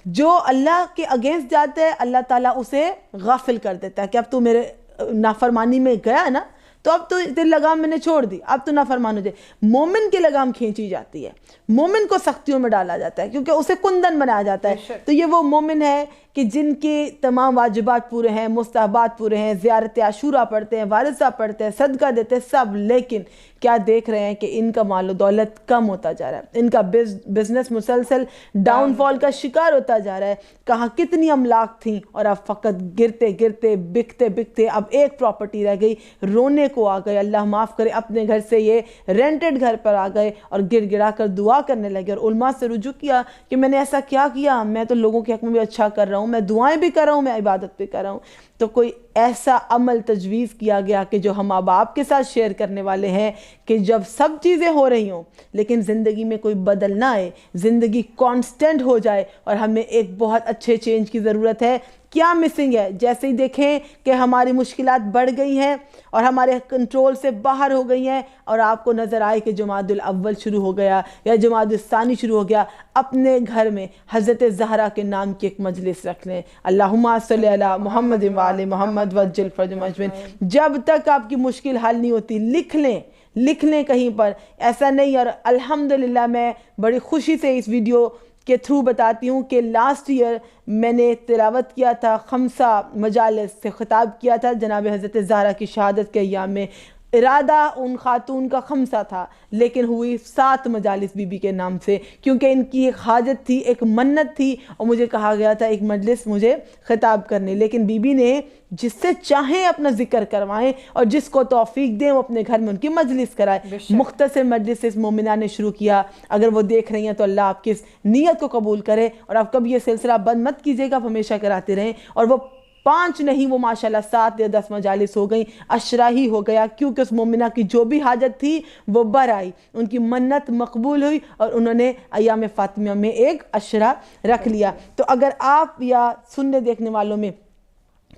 جو اللہ کے اگینسٹ جاتا ہے اللہ تعالیٰ اسے غافل کر دیتا ہے کہ اب تو میرے نافرمانی میں گیا نا, تو اب تو تیری لگام میں نے چھوڑ دی, اب تو نافرمان ہو جائے. مومن کی لگام کھینچی جاتی ہے, مومن کو سختیوں میں ڈالا جاتا ہے کیونکہ اسے کندن بنایا جاتا ہے. تو یہ وہ مومن ہے کہ جن کے تمام واجبات پورے ہیں, مستحبات پورے ہیں, زیارت عاشورہ پڑھتے ہیں, وارثہ پڑھتے ہیں, صدقہ دیتے ہیں, سب, لیکن کیا دیکھ رہے ہیں کہ ان کا مال و دولت کم ہوتا جا رہا ہے, ان کا بزنس مسلسل ڈاؤن فال کا شکار ہوتا جا رہا ہے. کہاں کتنی املاک تھیں اور اب فقط گرتے گرتے بکتے بکتے اب ایک پراپرٹی رہ گئی, رونے کو آ گئے. اللہ معاف کرے, اپنے گھر سے یہ رینٹڈ گھر پر آ گئے اور گر گرا کر دعا کرنے لگے اور علماء سے رجوع کیا کہ میں نے ایسا کیا کیا, میں تو لوگوں کے حق میں بھی اچھا کر رہا ہوں, میں دعائیں بھی کر رہا ہوں, میں عبادت بھی کر رہا ہوں. تو کوئی ایسا عمل تجویز کیا گیا کہ جو ہم اب آپ کے ساتھ شیئر کرنے والے ہیں کہ جب سب چیزیں ہو رہی ہوں لیکن زندگی میں کوئی بدل نہ آئے, زندگی کانسٹنٹ ہو جائے اور ہمیں ایک بہت اچھے چینج کی ضرورت ہے. کیا مسنگ ہے؟ جیسے ہی دیکھیں کہ ہماری مشکلات بڑھ گئی ہیں اور ہمارے کنٹرول سے باہر ہو گئی ہیں اور آپ کو نظر آئے کہ جمادی الاول شروع ہو گیا یا جمادی الثانی شروع ہو گیا, اپنے گھر میں حضرت زہرا کے نام کی ایک مجلس رکھ لیں. اللہم صلی علی محمد وآل محمد وجل فرجہم اجمعین. جب تک آپ کی مشکل حل نہیں ہوتی لکھ لیں کہیں پر, ایسا نہیں. اور الحمدللہ میں بڑی خوشی سے اس ویڈیو کے تھرو بتاتی ہوں کہ لاسٹ ایئر میں نے تلاوت کیا تھا 5 مجالس سے خطاب کیا تھا جناب حضرت زہرا کی شہادت کے ایام میں. ارادہ ان خاتون کا 5 تھا لیکن ہوئی 7 مجالس بی بی کے نام سے, کیونکہ ان کی ایک حاجت تھی, ایک منت تھی, اور مجھے کہا گیا تھا ایک مجلس مجھے خطاب کرنے. لیکن بی بی نے جس سے چاہیں اپنا ذکر کروائیں اور جس کو توفیق دیں وہ اپنے گھر میں ان کی مجلس کرائے. مختصر مجلس اس مومنہ نے شروع کیا. اگر وہ دیکھ رہی ہیں تو اللہ آپ کی اس نیت کو قبول کرے, اور آپ کبھی یہ سلسلہ بند مت کیجیے گا, آپ ہمیشہ کراتے رہیں. اور وہ 5 نہیں, وہ ماشاءاللہ 7 یا 10 مجالس ہو گئیں, عشرہ ہی ہو گیا, کیونکہ اس مومنہ کی جو بھی حاجت تھی وہ بر آئی, ان کی منت مقبول ہوئی اور انہوں نے ایام فاطمیہ میں ایک عشرہ رکھ لیا. تو اگر آپ یا سننے دیکھنے والوں میں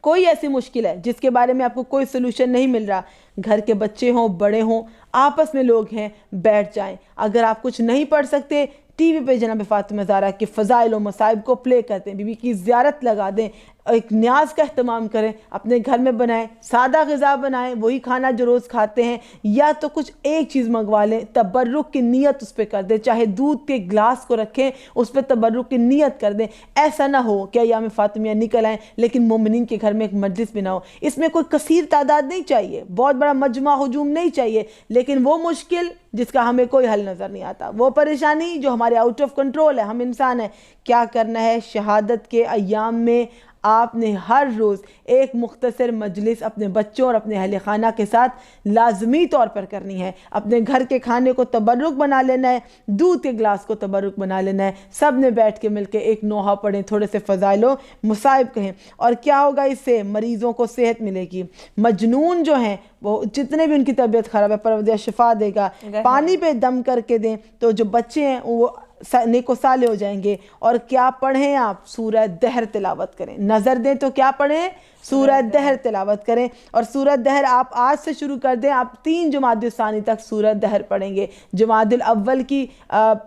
کوئی ایسی مشکل ہے جس کے بارے میں آپ کو کوئی سلوشن نہیں مل رہا, گھر کے بچے ہوں, بڑے ہوں, آپس میں لوگ ہیں, بیٹھ جائیں. اگر آپ کچھ نہیں پڑھ سکتے ٹی وی پہ جناب فاطمہ زہرا کے فضائل و مصائب کو پلے کرتے ہیں، بی بی کی زیارت لگا دیں، ایک نیاز کا اہتمام کریں، اپنے گھر میں بنائیں، سادہ غذا بنائیں، وہی کھانا جو روز کھاتے ہیں، یا تو کچھ ایک چیز منگوا لیں، تبرک کی نیت اس پہ کر دیں، چاہے دودھ کے گلاس کو رکھیں اس پہ تبرک کی نیت کر دیں۔ ایسا نہ ہو کہ ایام فاطمیہ نکل آئیں لیکن مومنین کے گھر میں ایک مجلس بھی نہ ہو۔ اس میں کوئی کثیر تعداد نہیں چاہیے، بہت بڑا مجمع ہجوم نہیں چاہیے، لیکن وہ مشکل جس کا ہمیں کوئی حل نظر نہیں آتا، وہ پریشانی جو ہمارے آؤٹ آف کنٹرول ہے، ہم انسان ہیں۔ کیا کرنا ہے؟ شہادت کے ایام میں آپ نے ہر روز ایک مختصر مجلس اپنے بچوں اور اپنے اہل خانہ کے ساتھ لازمی طور پر کرنی ہے۔ اپنے گھر کے کھانے کو تبرک بنا لینا ہے، دودھ کے گلاس کو تبرک بنا لینا ہے، سب نے بیٹھ کے مل کے ایک نوحہ پڑھیں، تھوڑے سے فضائل و مصائب کہیں۔ اور کیا ہوگا اس سے؟ مریضوں کو صحت ملے گی، مجنون جو ہیں وہ جتنے بھی ان کی طبیعت خراب ہے پروردگار شفا دے گا۔ پانی پہ دم کر کے دیں تو جو بچے ہیں وہ نیک و صالح ہو جائیں گے۔ اور کیا پڑھیں آپ؟ سورہ دہر تلاوت کریں۔ نظر دیں تو کیا پڑھیں؟ سورہ دہر تلاوت کریں۔ اور سورہ دہر آپ آج سے شروع کر دیں، آپ 3 جمادی الثانی تک سورہ دہر پڑھیں گے، جمادی الاول کی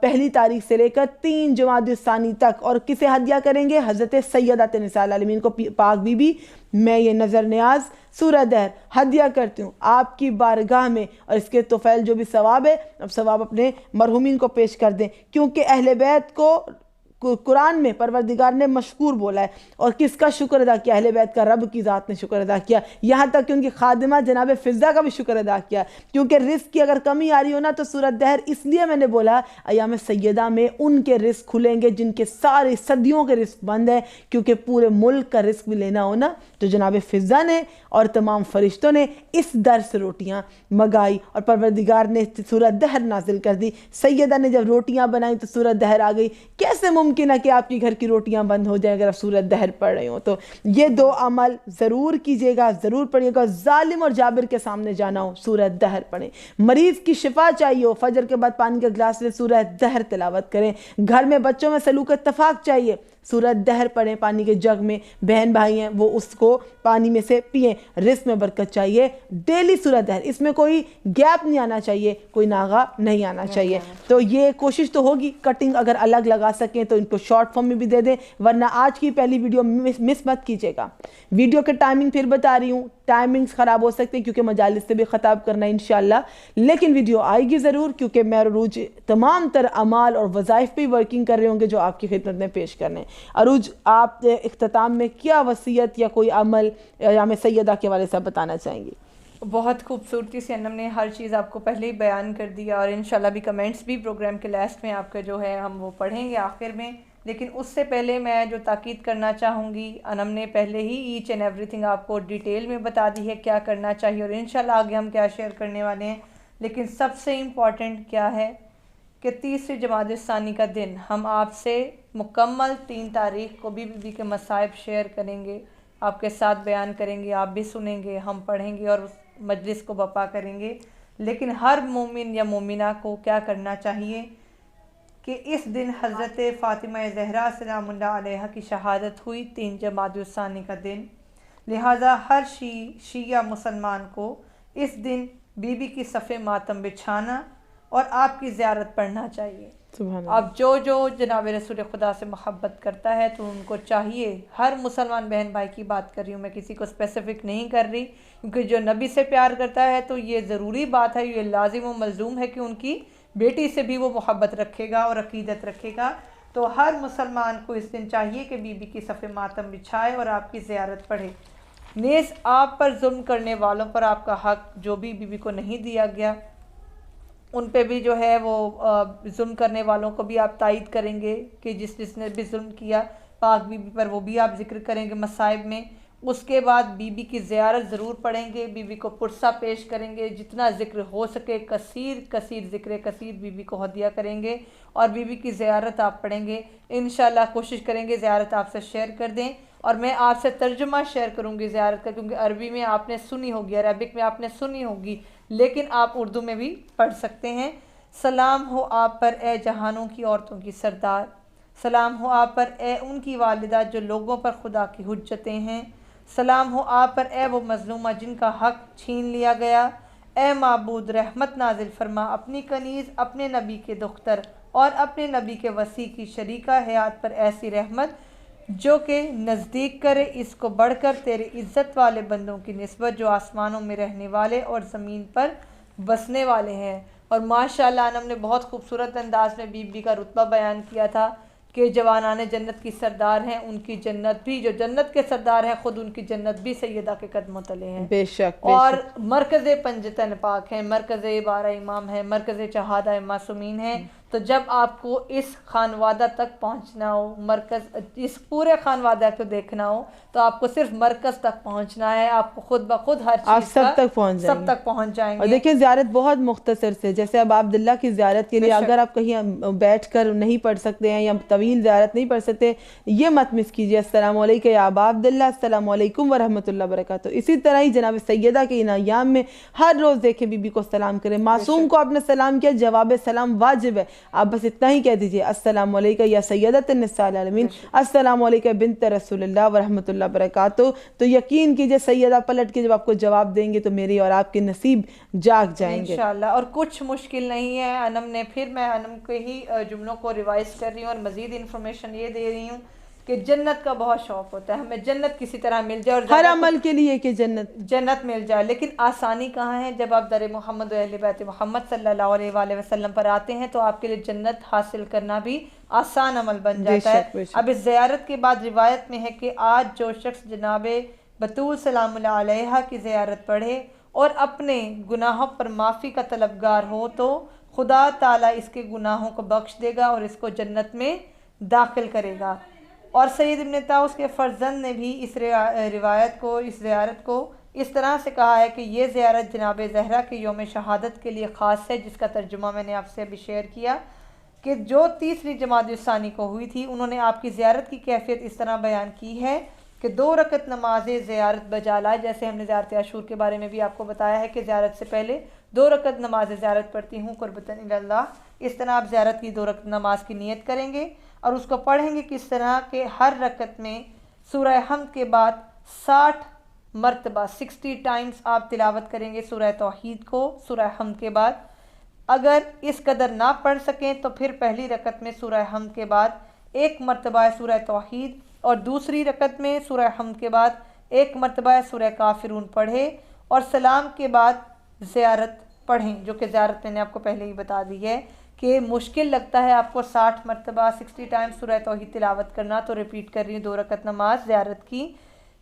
پہلی تاریخ سے لے کر 3 جمادی الثانی تک۔ اور کسے ہدیہ کریں گے؟ حضرت سیدہ نساء العالمین کو، پاک بی بی، میں یہ نظر نیاز سورہ دہر ہدیہ کرتی ہوں آپ کی بارگاہ میں، اور اس کے توفیل جو بھی ثواب ہے اب ثواب اپنے مرحومین کو پیش کر دیں، کیونکہ اہل بیت کو قرآن میں پروردگار نے مشکور بولا ہے۔ اور کس کا شکر ادا کیا؟ اہل بیت کا، رب کی ذات نے شکر ادا کیا، یہاں تک کہ ان کی خادمہ جناب فضہ کا بھی شکر ادا کیا، کیونکہ رزق کی اگر کمی آ رہی ہو نا تو سورۃ دہر اس لیے میں نے بولا ایام سیدہ میں ان کے رزق کھلیں گے جن کے سارے صدیوں کے رزق بند ہیں، کیونکہ پورے ملک کا رزق بھی لینا ہونا تو جناب فضہ نے اور تمام فرشتوں نے اس در سے روٹیاں منگائی، اور پروردگار نے سورۃ دہر نازل کر دی۔ سیدہ نے جب روٹیاں بنائیں تو سورۃ دہر آ گئی۔ کیسے ممکن ہے کہ آپ کی گھر کی روٹیاں بند ہو جائیں اگر آپ سورۃ دہر پڑھ رہے ہوں؟ تو یہ 2 عمل ضرور کیجیے گا، ضرور پڑھیے گا۔ ظالم اور جابر کے سامنے جانا ہو سورۃ دہر پڑھیں، مریض کی شفا چاہیے ہو فجر کے بعد پانی کا گلاس لے سورۃ دہر تلاوت کریں، گھر میں بچوں میں سلوک اتفاق چاہیے سورۃ دہر پڑھیں، پانی کے جگ میں بہن بھائی ہیں وہ اس کو پانی میں سے پئیں، رزق میں برکت چاہیے، ڈیلی سورۃ دہر، اس میں کوئی گیپ نہیں آنا چاہیے، کوئی ناغہ نہیں آنا چاہیے۔ تو یہ کوشش تو ہوگی، کٹنگ اگر الگ لگا سکیں تو ان کو شارٹ فارم میں بھی دے دیں، ورنہ آج کی پہلی ویڈیو مس مت کیجیے گا۔ ویڈیو کے ٹائمنگ پھر بتا رہی ہوں، ٹائمنگز خراب ہو سکتے ہیں کیونکہ مجالس سے بھی خطاب کرنا ہے انشاءاللہ، لیکن ویڈیو آئے گی ضرور، کیونکہ میں عروج تمام تر اعمال اور وظائف پہ ورکنگ کر رہے ہوں گے جو آپ کی خدمت میں پیش کرنے ہیں۔ عروج، آپ اختتام میں کیا وصیت یا کوئی عمل ایام سیدہ کے والے سے بتانا چاہیں گی؟ بہت خوبصورتی سے انم نے ہر چیز آپ کو پہلے ہی بیان کر دیا، اور انشاءاللہ بھی کمنٹس بھی پروگرام کے لاسٹ میں آپ کا جو ہے ہم وہ پڑھیں گے آخر میں، لیکن اس سے پہلے میں جو تاکید کرنا چاہوں گی، انم نے پہلے ہی ایچ اینڈ ایوری تھنگ آپ کو ڈیٹیل میں بتا دی ہے کیا کرنا چاہیے، اور انشاءاللہ آگے ہم کیا شیئر کرنے والے ہیں، لیکن سب سے امپورٹنٹ کیا ہے کہ 30 جمادی الثانی کا دن ہم آپ سے مکمل 3 تاریخ کو بھی بی بی کے مصائب شیئر کریں گے، آپ کے ساتھ بیان کریں گے، آپ بھی سنیں گے، ہم پڑھیں گے اور اس مجلس کو بپا کریں گے۔ لیکن ہر مومن یا مومنہ کو کیا کرنا چاہیے کہ اس دن حضرت فاطمہ زہرا سلام اللہ علیہا کی شہادت ہوئی 3 جمادی الثانی کا دن، لہٰذا ہر شیعہ مسلمان کو اس دن بی بی کی صف ماتم بچھانا اور آپ کی زیارت پڑھنا چاہیے۔ اب جو جناب رسول خدا سے محبت کرتا ہے تو ان کو چاہیے، ہر مسلمان بہن بھائی کی بات کر رہی ہوں میں، کسی کو اسپیسیفک نہیں کر رہی، کیونکہ جو نبی سے پیار کرتا ہے تو یہ ضروری بات ہے، یہ لازم و ملزوم ہے کہ ان کی بیٹی سے بھی وہ محبت رکھے گا اور عقیدت رکھے گا۔ تو ہر مسلمان کو اس دن چاہیے کہ بی بی کی صف ماتم بچھائے اور آپ کی زیارت پڑھے۔ نیز آپ پر ظلم کرنے والوں پر آپ کا حق جو بھی بی بی کو نہیں دیا گیا، ان پہ بھی جو ہے وہ ظلم کرنے والوں کو بھی آپ تائید کریں گے کہ جس نے بھی ظلم کیا پاک بی بی پر، وہ بھی آپ ذکر کریں گے مصائب میں۔ اس کے بعد بی بی کی زیارت ضرور پڑھیں گے، بی بی کو پرسہ پیش کریں گے، جتنا ذکر ہو سکے کثیر ذکر کثیر بی بی کو ہدیہ کریں گے، اور بی بی کی زیارت آپ پڑھیں گے۔ انشاءاللہ کوشش کریں گے زیارت آپ سے شیئر کر دیں، اور میں آپ سے ترجمہ شیئر کروں گی زیارت کا، کیونکہ عربی میں آپ نے سنی ہوگی، عربک میں آپ نے سنی ہوگی، لیکن آپ اردو میں بھی پڑھ سکتے ہیں۔ سلام ہو آپ پر اے جہانوں کی عورتوں کی سردار، سلام ہو آپ پر اے ان کی والدہ جو لوگوں پر خدا کی حجتیں ہیں، سلام ہو آپ پر اے وہ مظلومہ جن کا حق چھین لیا گیا، اے معبود رحمت نازل فرما اپنی کنیز اپنے نبی کے دختر اور اپنے نبی کے وسیع کی شریکہ حیات پر ایسی رحمت جو کہ نزدیک کرے اس کو بڑھ کر تیرے عزت والے بندوں کی نسبت جو آسمانوں میں رہنے والے اور زمین پر بسنے والے ہیں۔ اور ماشاءاللہ انم نے بہت خوبصورت انداز میں بی بی کا رتبہ بیان کیا تھا کہ جوانان جنت کی سردار ہیں، ان کی جنت بھی، جو جنت کے سردار ہیں خود ان کی جنت بھی سیدہ کے قدموں تلے ہیں۔ بے شک اور مرکز پنجتن پاک ہیں، مرکز 12 امام ہیں، مرکز شہادہ معصومین ہیں۔ تو جب آپ کو اس خانوادہ تک پہنچنا ہو، مرکز اس پورے خانوادہ کو دیکھنا ہو تو آپ کو صرف مرکز تک پہنچنا ہے، آپ کو خود بخود ہر آپ چیز سب تک پہنچ جائیں گے۔ اور دیکھیں زیارت بہت مختصر سے، جیسے اب عبداللہ کی زیارت کے لیے اگر آپ کہیں بیٹھ کر نہیں پڑھ سکتے ہیں یا طویل زیارت نہیں پڑھ سکتے، یہ مت مس کیجیے، السلام علیکم یا ابا عبداللہ، السلام علیکم ورحمۃ اللہ وبرکاتہ۔ اسی طرح ہی جناب سیدہ کے ان ایام میں ہر روز دیکھیں بی بی کو سلام کریں، معصوم کو آپ نے سلام کیا، جواب سلام واجب ہے، آپ بس اتنا ہی کہہ دیجیے السلام علیکم یا سیدۃ النساء العالمین، السلام علیکم بنت رسول اللہ ورحمۃ اللہ وبرکاتہ۔ تو یقین کیجیے سیدہ پلٹ کے جب آپ کو جواب دیں گے تو میری اور آپ کے نصیب جاگ جائیں گے انشاءاللہ۔ اور کچھ مشکل نہیں ہے انم نے، پھر میں انم کے ہی جملوں کو ریوائز کر رہی ہوں اور مزید انفارمیشن یہ دے رہی ہوں کہ جنت کا بہت شوق ہوتا ہے، ہمیں جنت کسی طرح مل جائے اور ہر عمل کے لیے کہ جنت مل جائے، لیکن آسانی کہاں ہے؟ جب آپ در محمد و اہل بیت محمد صلی اللہ علیہ وآلہ وسلم پر آتے ہیں تو آپ کے لیے جنت حاصل کرنا بھی آسان عمل بن جاتا ہے۔ اب اس زیارت کے بعد روایت میں ہے کہ آج جو شخص جناب بطول سلام اللہ علیہ کی زیارت پڑھے اور اپنے گناہوں پر معافی کا طلبگار ہو تو خدا تعالیٰ اس کے گناہوں کو بخش دے گا اور اس کو جنت میں داخل کرے گا۔ اور سید ابن طاؤس کے فرزند نے بھی اس روایت کو، اس زیارت کو اس طرح سے کہا ہے کہ یہ زیارت جناب زہرا کے یوم شہادت کے لیے خاص ہے، جس کا ترجمہ میں نے آپ سے ابھی شیئر کیا کہ جو 3 جمادی الثانی کو ہوئی تھی، انہوں نے آپ کی زیارت کی کیفیت اس طرح بیان کی ہے کہ 2 رکعت نماز زیارت بجا لائے، جیسے ہم نے زیارت عاشور کے بارے میں بھی آپ کو بتایا ہے کہ زیارت سے پہلے 2 رکعت نماز زیارت پڑھتی ہوں قربتاً الی اللہ، اس طرح آپ زیارت کی 2 رکعت نماز کی نیت کریں گے اور اس کو پڑھیں گے کس طرح کہ ہر رکعت میں سورہ حمد کے بعد 60 مرتبہ 60 ٹائمز آپ تلاوت کریں گے سورہ توحید کو سورہ حمد کے بعد۔ اگر اس قدر نہ پڑھ سکیں تو پھر پہلی رکعت میں سورہ حمد کے بعد 1 مرتبہ سورہ توحید اور دوسری رکعت میں سورہ حمد کے بعد 1 مرتبہ سورہ کافرون پڑھے اور سلام کے بعد زیارت پڑھیں، جو کہ زیارت میں نے آپ کو پہلے ہی بتا دی ہے کہ مشکل لگتا ہے آپ کو 60 مرتبہ 60 ٹائم سورہ توحید تلاوت کرنا، تو ریپیٹ کر رہی ہوں 2 رکعت نماز زیارت کی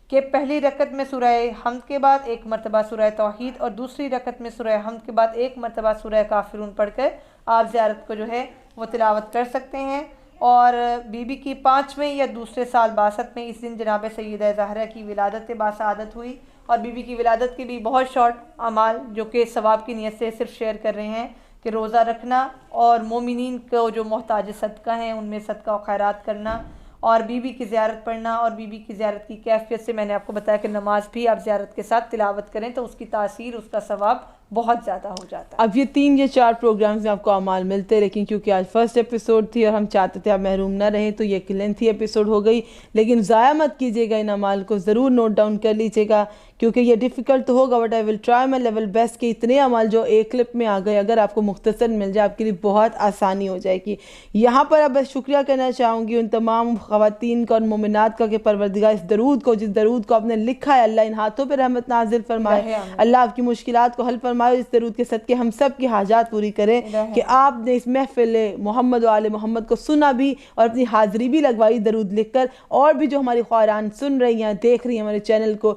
کہ پہلی رکعت میں سورہ حمد کے بعد 1 مرتبہ سورہ توحید اور دوسری رکعت میں سورہ حمد کے بعد 1 مرتبہ سورہ کافرون پڑھ کر آپ زیارت کو جو ہے وہ تلاوت کر سکتے ہیں۔ اور بی بی کی 5ویں یا دوسرے سال بعثت میں اس دن جناب سیدہ زہرا کی ولادت باسعادت ہوئی، اور بی بی کی ولادت کے بھی بہت شارٹ اعمال جو کہ ثواب کی نیت سے صرف شیئر کر رہے ہیں کہ روزہ رکھنا اور مومنین کو جو محتاج صدقہ ہیں ان میں صدقہ و خیرات کرنا اور بی بی کی زیارت پڑھنا، اور بی بی کی زیارت کی کیفیت سے میں نے آپ کو بتایا کہ نماز بھی آپ زیارت کے ساتھ تلاوت کریں تو اس کی تاثیر، اس کا ثواب بہت زیادہ ہو جاتا ہے۔ اب یہ 3 یا 4 پروگرامز میں آپ کو اعمال ملتے، لیکن کیونکہ آج فرسٹ ایپیسوڈ تھی اور ہم چاہتے تھے آپ محروم نہ رہیں تو یہ ایک لینتھی ایپیسوڈ ہو گئی، لیکن ضائع مت کیجیے گا، ان اعمال کو ضرور نوٹ ڈاؤن کر لیجیے گا کیونکہ یہ ڈیفیکلٹ تو ہوگا، but I will try my level best کہ اتنے اعمال جو ایک کلپ میں آ گئے اگر آپ کو مختصر مل جائے آپ کے لیے بہت آسانی ہو جائے گی۔ یہاں پر اب بس شکریہ کرنا چاہوں گی ان تمام خواتین کا اور مومنات کا کہ پروردگار اس درود کو، جس درود کو آپ نے لکھا ہے، اللہ ان ہاتھوں پہ رحمت نازل فرمائے، اللہ آپ کی مشکلات کو حل فرمائے، اس درود کے صدقے ہم سب کی حاجات پوری کریں کہ آپ نے اس محفل محمد و آل محمد کو سنا بھی اور اپنی حاضری بھی لگوائی درود لکھ کر، اور بھی جو ہماری خواران سن رہی ہیں، دیکھ رہی ہیں ہمارے چینل کو،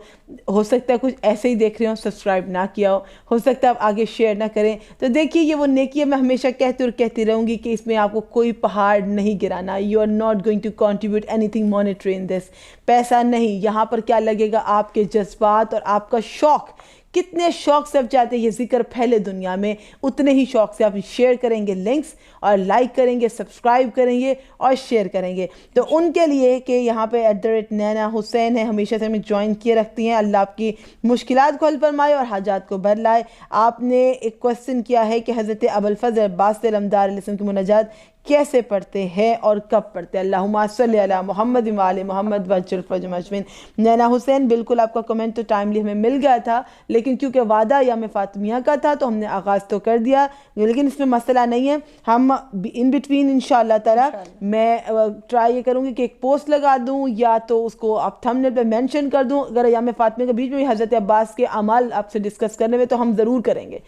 ہو سکتا ہے کچھ ایسے ہی دیکھ رہے ہوں، سبسکرائب نہ کیا ہو سکتا ہے آپ آگے شیئر نہ کریں، تو دیکھیے یہ وہ نیکی ہے، میں ہمیشہ کہتی اور کہتی رہوں گی کہ اس میں آپ کو کوئی پہاڑ نہیں گرانا، you are not going to contribute anything monetary in this, پیسہ نہیں، یہاں پر کیا لگے گا آپ کے جذبات اور آپ کا شوق، کتنے شوق سے آپ چاہتے ہیں یہ ذکر پھیلے دنیا میں، اتنے ہی شوق سے آپ شیئر کریں گے لنکس اور لائک کریں گے، سبسکرائب کریں گے اور شیئر کریں گے، تو ان کے لیے کہ یہاں پہ @نینا حسین ہے، ہمیشہ سے ہمیں جوائن کیے رکھتی ہیں، اللہ آپ کی مشکلات کو حل فرمائے اور حاجات کو بھر لائے۔ آپ نے ایک کوسچن کیا ہے کہ حضرت ابوالفضل عباس علمدار علیہ السلام کی مناجات کیسے پڑھتے ہیں اور کب پڑھتے ہیں. اللہم صلی علی محمد و آل محمد وعجل فرجہم اجمعین. نینا حسین بالکل آپ کا کمنٹ تو ٹائملی ہمیں مل گیا تھا، لیکن کیونکہ وعدہ ایام فاطمیہ کا تھا تو ہم نے آغاز تو کر دیا، لیکن اس میں مسئلہ نہیں ہے. ہم ان بٹوین انشاءاللہ تعالی میں ٹرائی یہ کروں گی کہ ایک پوسٹ لگا دوں یا تو اس کو آپ تھمبنیل پہ مینشن کر دوں. اگر ایام فاطمیہ کے بیچ میں حضرت عباس کے اعمال آپ سے ڈسکس کرنے میں تو ہم ضرور کریں گے،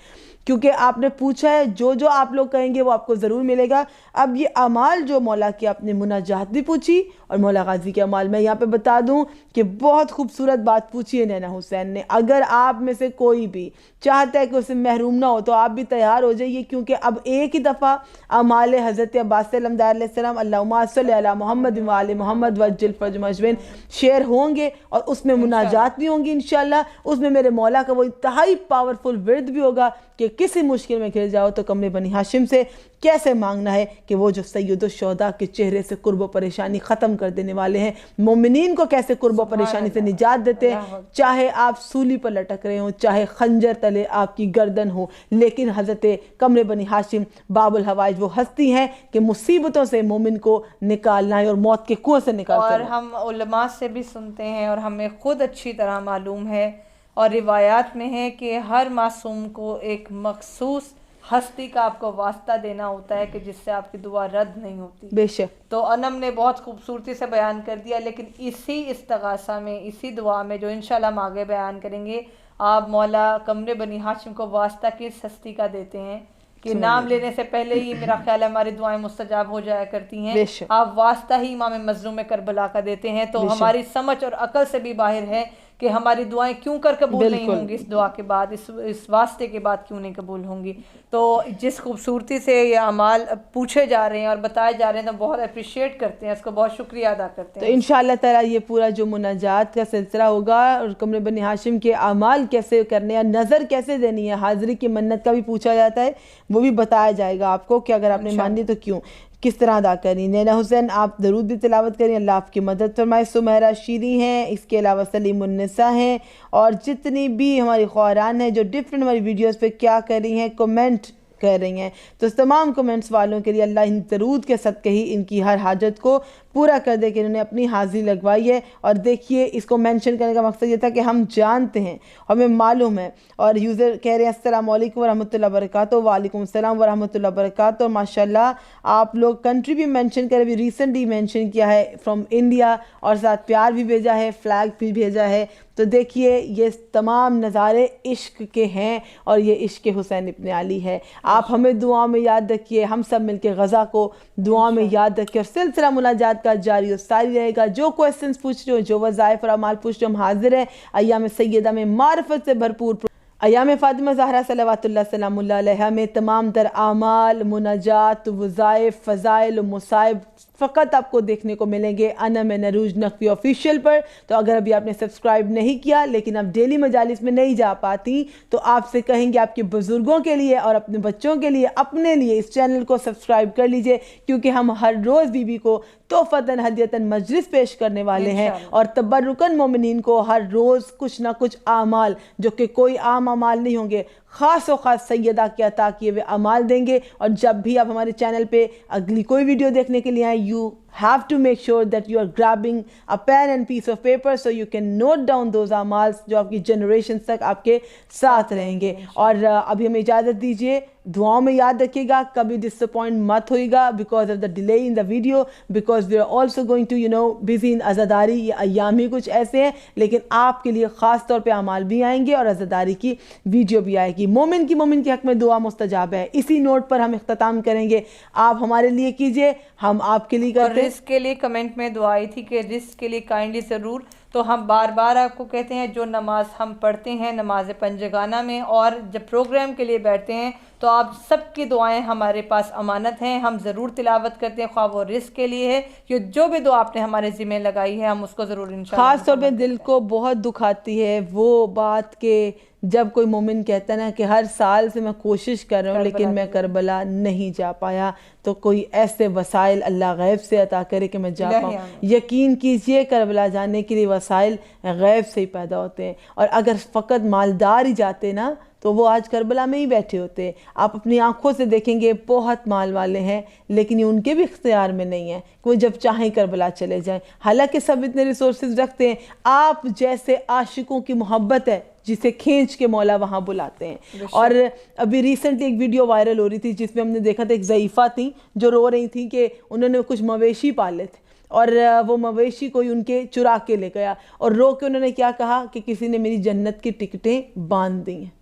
کیونکہ آپ نے پوچھا ہے، جو آپ لوگ کہیں گے وہ آپ کو ضرور ملے گا. اب یہ اعمال جو مولا کی آپ نے مناجات بھی پوچھی اور مولا غازی کے اعمال، میں یہاں پہ بتا دوں کہ بہت خوبصورت بات پوچھی ہے نینا حسین نے. اگر آپ میں سے کوئی بھی چاہتا ہے کہ اسے محروم نہ ہو تو آپ بھی تیار ہو جائیے، کیونکہ اب ایک ہی دفعہ اعمال حضرت عباس علمدار علیہ السلام اللہم صلی علی محمد و آل محمد وعجل فرجہم اجمعین شیئر ہوں گے، اور اس میں مناجات بھی ہوں گی انشاءاللہ. اس میں میرے مولا کا وہ انتہائی پاورفل ورد بھی ہوگا کہ کسی مشکل میں گر جاؤ تو کمر بنی ہاشم سے کیسے مانگنا ہے کہ وہ جو سید الشہداء کے چہرے سے قرب و پریشانی ختم کر دینے والے ہیں، مومنین کو کیسے قرب و پریشانی سے نجات دیتے ہیں، چاہے آپ سولی پر لٹک رہے ہوں، چاہے خنجر تلے آپ کی گردن ہو، لیکن حضرت قمر بنی ہاشم باب الحوائج وہ ہستی ہیں کہ مصیبتوں سے مومن کو نکالنا ہے اور موت کے کنویں سے نکالنا ہے. اور ہم علماء سے بھی سنتے ہیں اور ہمیں خود اچھی طرح معلوم ہے اور روایات میں ہے کہ ہر معصوم کو ایک مخصوص ہستی کا آپ کو واسطہ دینا ہوتا ہے کہ جس سے آپ کی دعا رد نہیں ہوتی. بے شک. تو انم نے بہت خوبصورتی سے بیان کر دیا، لیکن اسی استغاثہ میں، اسی دعا میں جو انشاءاللہ ہم آگے بیان کریں گے، آپ مولا قمر بنی ہاشم کو واسطہ کس ہستی کا دیتے ہیں کہ نام لینے سے پہلے ہی میرا خیال ہے ہماری دعائیں مستجاب ہو جایا کرتی ہیں. آپ واسطہ ہی امام مظلوم کربلا کا دیتے ہیں، تو ہماری سمجھ اور عقل سے بھی باہر ہے کہ ہماری دعائیں کیوں کر قبول نہیں ہوں گی، اس دعا کے بعد، اس واسطے کے بعد کیوں نہیں قبول ہوں گی. تو جس خوبصورتی سے یہ اعمال پوچھے جا رہے ہیں اور بتائے جا رہے ہیں تو بہت اپریشیٹ کرتے ہیں، اس کو بہت شکریہ ادا کرتے ہیں. تو انشاءاللہ تعالی یہ پورا جو مناجات کا سلسلہ ہوگا اور قمر بنی ہاشم کے اعمال کیسے کرنے ہیں، نظر کیسے دینی ہے، حاضری کی منت کا بھی پوچھا جاتا ہے، وہ بھی بتایا جائے گا آپ کو کہ اگر آپ نے مانی تو کیوں، کس طرح ادا کرنی. نینا حسین آپ درود بھی تلاوت کریں، اللہ آپ کی مدد فرمائے. سمیرہ شیری ہیں، اس کے علاوہ سلیم النساء ہیں، اور جتنی بھی ہماری خواران ہیں جو ڈفرینٹ ہماری ویڈیوز پہ کیا کر رہی ہیں، کمنٹ کر رہی ہیں، تو اس تمام کمنٹس والوں کے لیے اللہ ان درود کے صدقے ہی ان کی ہر حاجت کو پورا کر دے کہ انہوں نے اپنی حاضری لگوائی ہے. اور دیکھیے اس کو مینشن کرنے کا مقصد یہ تھا کہ ہم جانتے ہیں، ہمیں معلوم ہے. اور یوزر کہہ رہے ہیں السلام علیکم ورحمۃ اللہ وبرکاتہ. وعلیکم السلام ورحمۃ اللہ وبرکاتہ. ماشاءاللہ آپ لوگ کنٹری بھی مینشن کرے، ابھی ریسنٹلی مینشن کیا ہے فرام انڈیا، اور ساتھ پیار بھی بھیجا ہے، فلیگ بھی بھیجا ہے. تو دیکھیے یہ تمام نظارے عشق کے ہیں اور یہ عشق حسین ابن علی ہے. آپ ہمیں دعا میں یاد رکھیے، ہم سب مل کے غزہ کو دعا میں یاد رکھیے، اور سلسلہ مناجات کا جاری و ساری رہے گا. جو کوسچنز پوچھ رہے ہو، جو وظائف اور اعمال پوچھ رہے ہو، ہم حاضر ہیں. ایام سیدہ میں معرفت سے بھرپور ایام فاطمہ زہرا صلوات اللہ سلام اللہ علیہا میں تمام تر اعمال، مناجات، وظائف، فضائل و مصائب فقط آپ کو دیکھنے کو ملیں گے انم نروج نقوی آفیشیل پر. تو اگر ابھی آپ نے سبسکرائب نہیں کیا لیکن آپ ڈیلی مجالس میں نہیں جا پاتی، تو آپ سے کہیں گے آپ کے بزرگوں کے لیے اور اپنے بچوں کے لیے، اپنے لیے اس چینل کو سبسکرائب کر لیجئے، کیونکہ ہم ہر روز بی بی کو تحفتاً ہدیتاً مجلس پیش کرنے والے ہیں، اور تبرکاً مومنین کو ہر روز کچھ نہ کچھ اعمال جو کہ کوئی عام اعمال نہیں ہوں گے، خاص و خاص سیدہ کے عطا کیے ہوئے اعمال دیں گے. اور جب بھی آپ ہمارے چینل پہ اگلی کوئی ویڈیو دیکھنے کے لیے آئیں، you have to make sure that you are grabbing a pen and piece of paper so you can note down those اعمال جو آپ کی جنریشنز تک آپ کے ساتھ رہیں گے. اور ابھی ہمیں اجازت دیجیے، دعاؤں میں یاد رکھیے گا، کبھی ڈس اپوائنٹ مت ہوئے گا because of the delay in the video, because we are also going to busy in عزاداری. یہ ایام ہی کچھ ایسے ہیں، لیکن آپ کے لیے خاص طور پہ اعمال بھی آئیں گے اور عزاداری کی ویڈیو بھی آئے گی. مومن کے حق میں دعا مستجاب ہے. اسی نوٹ پر ہم اختتام کریں گے. آپ ہمارے لیے کیجئے، ہم آپ کے لیے کرتے ہیں. اور رزق کے لیے کمنٹ میں دعا آئی تھی کہ رزق کے لیے کائنڈلی ضرور. تو ہم بار بار آپ کو کہتے ہیں جو نماز ہم پڑھتے ہیں نماز پنجگانہ میں، اور جب پروگرام کے لیے بیٹھتے ہیں تو آپ سب کی دعائیں ہمارے پاس امانت ہیں، ہم ضرور تلاوت کرتے ہیں، خواہ وہ رزق کے لیے ہے، کہ جو بھی دعا آپ نے ہمارے ذمہ لگائی ہے ہم اس کو ضرور انشاءاللہ. خاص طور پہ دل کو بہت دکھاتی ہے وہ بات کہ جب کوئی مومن کہتا ہے نا کہ ہر سال سے میں کوشش کر رہا ہوں لیکن میں کربلا نہیں جا پایا، تو کوئی ایسے وسائل اللہ غیب سے عطا کرے کہ میں جا پاؤں. یقین کیجئے کربلا جانے کے لیے وسائل غیب سے ہی پیدا ہوتے ہیں، اور اگر فقط مالدار ہی جاتے نا تو وہ آج کربلا میں ہی بیٹھے ہوتے ہیں. آپ اپنی آنکھوں سے دیکھیں گے بہت مال والے ہیں, لیکن یہ ان کے بھی اختیار میں نہیں ہے کہ وہ جب چاہیں کربلا چلے جائیں, حالانکہ سب اتنے ریسورسز رکھتے ہیں. آپ جیسے عاشقوں کی محبت ہے جسے کھینچ کے مولا وہاں بلاتے ہیں. اور ابھی ریسنٹلی ایک ویڈیو وائرل ہو رہی تھی جس میں ہم نے دیکھا تھا ایک ضعیفہ تھیں جو رو رہی تھیں کہ انہوں نے کچھ مویشی پالے تھے اور وہ مویشی کوئی ان کے چرا کے لے گیا, اور رو کے انہوں نے کیا کہا کہ کسی نے میری جنت کی ٹکٹیں باندھ دی ہیں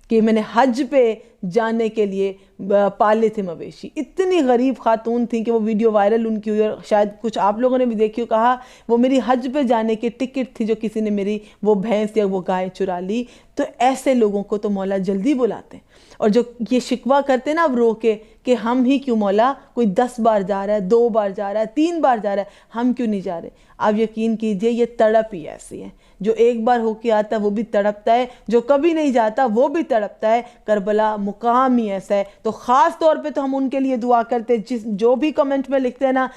کہ میں نے حج پہ جانے کے لیے پالے تھے مویشی. اتنی غریب خاتون تھیں کہ وہ ویڈیو وائرل ان کی ہوئی, اور شاید کچھ آپ لوگوں نے بھی دیکھی ہو, کہا وہ میری حج پہ جانے کی ٹکٹ تھی جو کسی نے میری وہ بھینس یا وہ گائے چرا لی. تو ایسے لوگوں کو تو مولا جلدی بلاتے ہیں. اور جو یہ شکوہ کرتے ہیں نا اب رو کے کہ ہم ہی کیوں مولا, کوئی 10 بار جا رہا ہے, 2 بار جا رہا ہے, 3 بار جا رہا ہے, ہم کیوں نہیں جا رہے. آپ یقین کیجئے یہ تڑپ ہی ایسی ہے, جو ایک بار ہو کے آتا ہے وہ بھی تڑپتا ہے, جو کبھی نہیں جاتا وہ بھی تڑپتا ہے. کربلا مقام ہی ایسا ہے. تو خاص طور پہ تو ہم ان کے لیے دعا کرتے ہیں جو بھی کمنٹ میں لکھتے ہیں نا,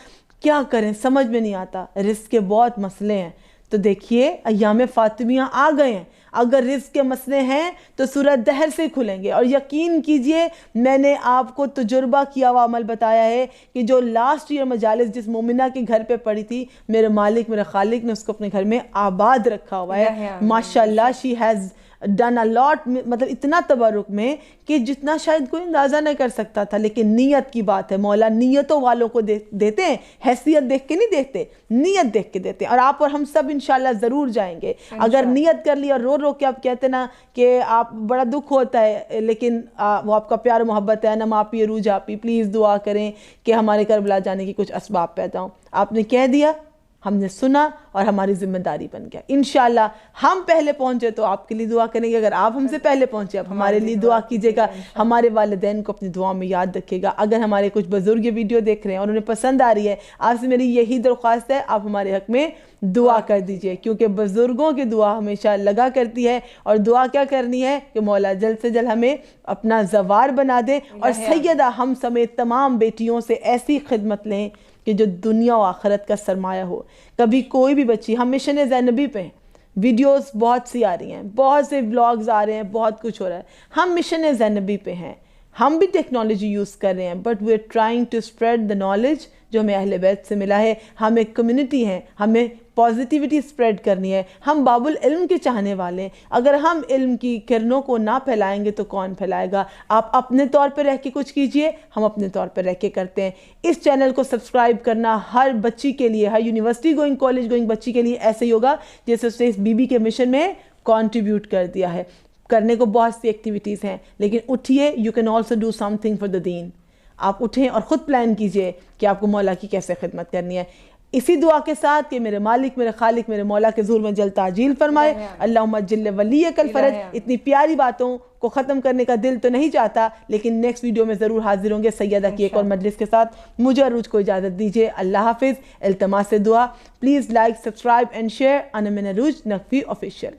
کیا کریں سمجھ میں نہیں آتا, رزق کے بہت مسئلے ہیں. تو دیکھیے ایام فاطمیہ آ گئے ہیں, اگر رزق کے مسئلے ہیں تو سورہ دہر سے کھلیں گے. اور یقین کیجئے میں نے آپ کو تجربہ کیا ہوا عمل بتایا ہے کہ جو لاسٹ ایئر مجالس جس مومنہ کے گھر پہ پڑی تھی, میرے مالک میرے خالق نے اس کو اپنے گھر میں آباد رکھا ہوا ہے. ماشاءاللہ شی ہیز ڈن اے لاٹ, مطلب اتنا تبرک میں کہ جتنا شاید کوئی اندازہ نہیں کر سکتا تھا. لیکن نیت کی بات ہے, مولا نیتوں والوں کو دیتے ہیں, حیثیت دیکھ کے نہیں دیتے, نیت دیکھ کے دیتے ہیں. اور آپ اور ہم سب انشاءاللہ ضرور جائیں گے. اگر نیت کر لی اور رو رو کے آپ کہتے نا کہ آپ بڑا دکھ ہوتا ہے لیکن وہ آپ کا پیار محبت ہے, نہ آپ یہ روح جاپی, پلیز دعا کریں کہ ہمارے کربلا جانے کی کچھ اسباب پیدا ہوں. آپ نے کہہ دیا, ہم نے سنا اور ہماری ذمہ داری بن گیا. انشاءاللہ ہم پہلے پہنچے تو آپ کے لیے دعا کریں گے, اگر آپ ہم سے پہلے پہنچے آپ ہمارے لیے دعا کیجئے گا. ہمارے والدین کو اپنی دعا میں یاد رکھے گا. اگر ہمارے کچھ بزرگ یہ ویڈیو دیکھ رہے ہیں اور انہیں پسند آ رہی ہے, آپ سے میری یہی درخواست ہے, آپ ہمارے حق میں دعا کر دیجئے, کیونکہ بزرگوں کی دعا ہمیشہ لگا کرتی ہے. اور دعا کیا کرنی ہے کہ مولا جلد سے جلد ہمیں اپنا زوار بنا دے, اور سیدہ ہم سمیت تمام بیٹیوں سے ایسی خدمت لیں کہ جو دنیا و آخرت کا سرمایہ ہو. کبھی کوئی بھی بچی, ہم مشن زینبی پہ ہیں, ویڈیوز بہت سی آ رہی ہیں, بہت سے ولاگز آ رہے ہیں, بہت کچھ ہو رہا ہے. ہم مشن زینبی پہ ہیں, ہم بھی ٹیکنالوجی یوز کر رہے ہیں, but we are trying to spread the knowledge جو ہمیں اہل بیت سے ملا ہے. ہم ایک کمیونٹی ہیں, ہمیں پازیٹیوٹی اسپریڈ کرنی ہے. ہم باب العلم کے چاہنے والے ہیں. اگر ہم علم کی کرنوں کو نہ پھیلائیں گے تو کون پھیلائے گا. آپ اپنے طور پہ رہ کے کچھ کیجئے, ہم اپنے طور پہ رہ کے کرتے ہیں. اس چینل کو سبسکرائب کرنا ہر بچی کے لیے, ہر یونیورسٹی گوئنگ کالج گوئنگ بچی کے لیے ایسے ہی ہوگا جیسے اس نے اس بی بی کے مشن میں کنٹریبیوٹ کر دیا ہے. کرنے کو بہت سی ایکٹیویٹیز ہیں, لیکن اٹھیے, you can also do something for the دین. آپ اٹھیں اور خود پلان کیجئے کہ آپ کو مولا کی کیسے خدمت کرنی ہے. اسی دعا کے ساتھ کہ میرے مالک میرے خالق میرے مولا کے ظہور میں جلد تعجیل فرمائے. اللہم اجل ولیک الفرج. اتنی پیاری باتوں کو ختم کرنے کا دل تو نہیں چاہتا, لیکن نیکسٹ ویڈیو میں ضرور حاضر ہوں گے سیدہ کی ایک اور مجلس کے ساتھ. مجھے اور روج کو اجازت دیجیے. اللہ حافظ. التماس دعا, please like subscribe and share. انا من روج نقوی آفیشیل.